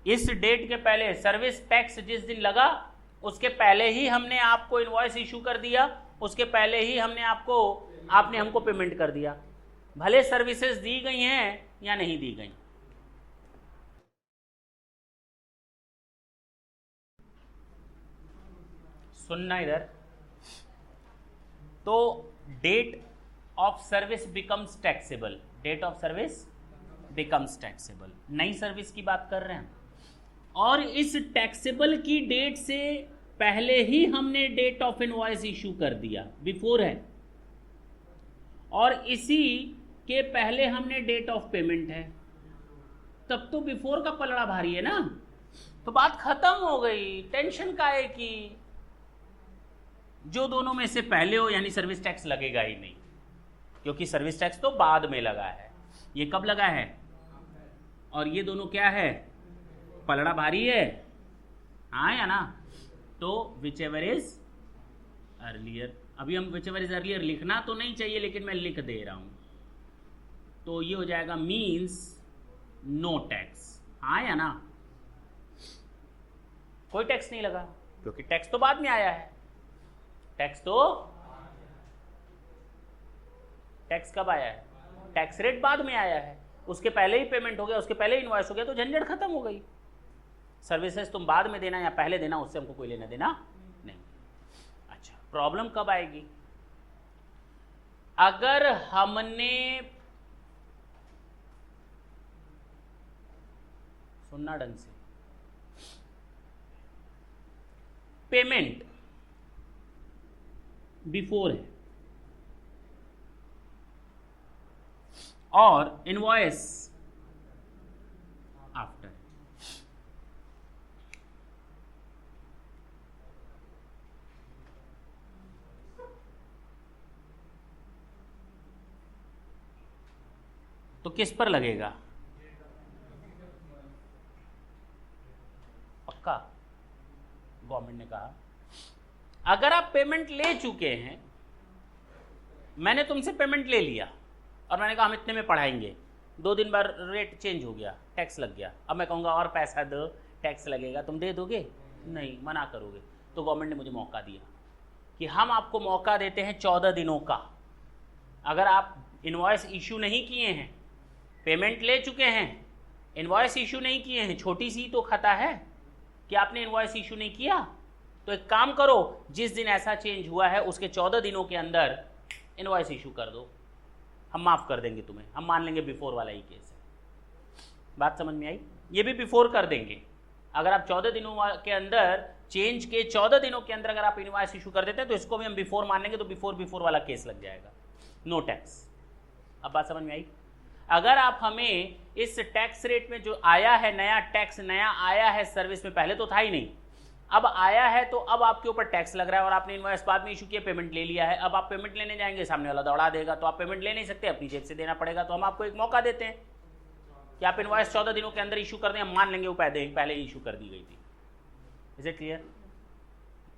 इस डेट के पहले सर्विस टैक्स जिस दिन लगा उसके पहले ही हमने आपको इनवॉइस इशू कर दिया, उसके पहले ही आपने हमको पेमेंट कर दिया, भले सर्विसेज दी गई हैं या नहीं दी गई। सुनना इधर, तो date of service becomes taxable, date of service becomes taxable, नई सर्विस की बात कर रहे हैं। और इस टैक्सेबल की डेट से पहले ही हमने डेट ऑफ इनवॉइस इशू कर दिया, बिफोर है, और इसी के पहले हमने डेट ऑफ पेमेंट है, तब तो बिफोर का पलड़ा भारी है ना। तो बात खत्म हो गई, टेंशन का है कि जो दोनों में से पहले हो यानी सर्विस टैक्स लगेगा ही नहीं, क्योंकि सर्विस टैक्स तो बाद में लगा है, ये कब लगा है? और ये दोनों क्या है? पलड़ा भारी है, हाँ या ना? तो विच एवर इज अर्लियर, अभी हम विच एवर इज अर्लियर लिखना तो नहीं चाहिए लेकिन मैं लिख दे रहा हूं, तो ये हो जाएगा मीन्स नो टैक्स, हाँ या ना? कोई टैक्स नहीं लगा क्योंकि टैक्स तो बाद में आया है। टैक्स कब आया है? टैक्स रेट बाद में आया है, उसके पहले ही पेमेंट हो गया, उसके पहले इनवॉइस हो गया, तो झंझट खत्म हो गई। सर्विसेज तुम बाद में देना या पहले देना उससे हमको कोई लेना देना नहीं। अच्छा, प्रॉब्लम कब आएगी? अगर हमने, सुनना ढंग से, पेमेंट बिफोर है और इनवॉइस आफ्टर, तो किस पर लगेगा? पक्का? गवर्नमेंट ने कहा अगर आप पेमेंट ले चुके हैं, मैंने तुमसे पेमेंट ले लिया और मैंने कहा हम इतने में पढ़ाएंगे, 2 दिन बाद रेट चेंज हो गया, टैक्स लग गया, अब मैं कहूँगा और पैसा दो, टैक्स लगेगा, तुम दे दोगे? नहीं, मना करोगे। तो गवर्नमेंट ने मुझे मौका दिया कि हम आपको मौका देते हैं 14 दिनों का, अगर आप इनवॉइस इशू नहीं किए हैं, पेमेंट ले चुके हैं, इनवॉइस इशू नहीं किए हैं, छोटी सी तो खता है, कि आपने इनवॉइस इशू नहीं किया, तो एक काम करो, जिस दिन ऐसा चेंज हुआ है उसके 14 दिनों के अंदर इनवॉइस इशू कर दो, हम माफ कर देंगे तुम्हें, हम मान लेंगे बिफोर वाला ही केस है। बात समझ में आई? ये भी बिफोर कर देंगे। अगर आप 14 दिनों के अंदर, चेंज के 14 दिनों के अंदर अगर आप इनवॉइस इशू कर देते हैं तो इसको भी हम बिफोर मान लेंगे, तो बिफोर वाला केस लग जाएगा, नो टैक्स। अब बात समझ में आई? अगर आप हमें इस टैक्स रेट में जो आया है, नया टैक्स नया आया है सर्विस में, पहले तो था ही नहीं, अब आया है, तो अब आपके ऊपर टैक्स लग रहा है और आपने इनवॉइस बाद में इशू किया, पेमेंट ले लिया है, अब आप पेमेंट लेने जाएंगे, सामने वाला दौड़ा देगा, तो आप पेमेंट ले नहीं सकते, अपनी जेब से देना पड़ेगा। तो हम आपको एक मौका देते हैं कि आप इनवॉइस 14 दिनों के अंदर इशू कर दें, हम मान लेंगे वो पहले इशू कर दी गई थी। Is it clear?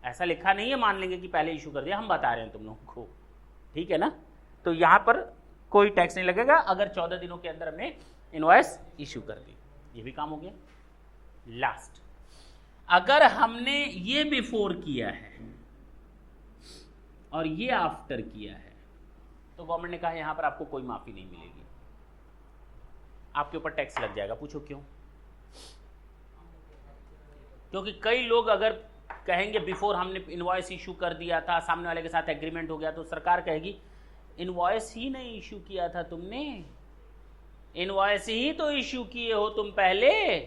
ऐसा लिखा नहीं है मान लेंगे कि पहले इशू कर दिया, हम बता रहे हैं तुम लोगों को, ठीक है ना? तो यहाँ पर कोई टैक्स नहीं लगेगा अगर 14 दिनों के अंदर हमने इनवॉइस इशू कर दी। ये भी काम हो गया। लास्ट, अगर हमने ये बिफोर किया है और ये आफ्टर किया है, तो गवर्नमेंट ने कहा यहां पर आपको कोई माफी नहीं मिलेगी, आपके ऊपर टैक्स लग जाएगा। पूछो क्यों? क्योंकि कई लोग अगर कहेंगे बिफोर हमने इनवॉइस इशू कर दिया था, सामने वाले के साथ एग्रीमेंट हो गया, तो सरकार कहेगी इनवॉइस ही नहीं इशू किया था तुमने, इनवॉइस ही तो इशू किए हो तुम पहले,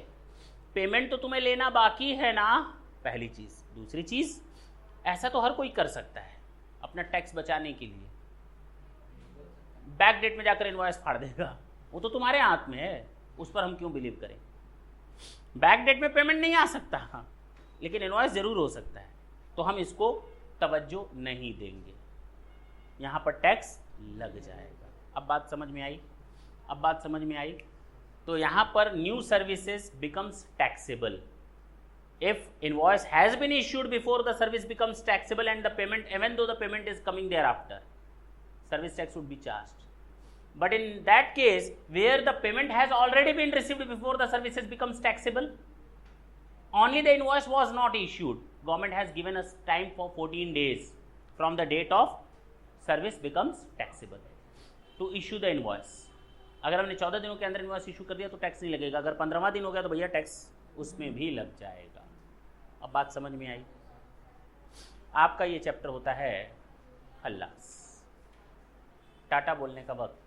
पेमेंट तो तुम्हें लेना बाकी है ना, पहली चीज। दूसरी चीज, ऐसा तो हर कोई कर सकता है अपना टैक्स बचाने के लिए, बैक डेट में जाकर इनवॉइस फाड़ देगा, वो तो तुम्हारे हाथ में है, उस पर हम क्यों बिलीव करें? बैक डेट में पेमेंट नहीं आ सकता, लेकिन इनवॉइस जरूर हो सकता है, तो हम इसको तवज्जो नहीं देंगे, यहां पर टैक्स लग जाएगा। अब बात समझ में आई? अब बात समझ में आई? तो यहां पर new services becomes taxable if invoice has been issued before the service becomes taxable and the payment, even though the payment is coming thereafter, service tax would be charged. But in that case, where the payment has already been received before the services becomes taxable, only the invoice was not issued. Government has given us time for 14 days from the date of service becomes taxable to issue the invoice. अगर हमने 14 दिनों के अंदर invoice issue कर दिया तो tax नहीं लगेगा, अगर 15वां दिन हो गया तो भैया टैक्स उसमें भी लग जाएगा। अब बात समझ में आई? आपका ये चैप्टर होता है खल्लास, टाटा बोलने का वक्त।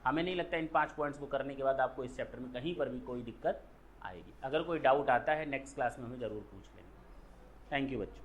हमें नहीं लगता इन 5 पॉइंट्स को करने के बाद आपको इस चैप्टर में कहीं पर भी कोई दिक्कत आएगी। अगर कोई डाउट आता है नेक्स्ट क्लास में हमें ज़रूर पूछ लेंगे। थैंक यू बच्चों।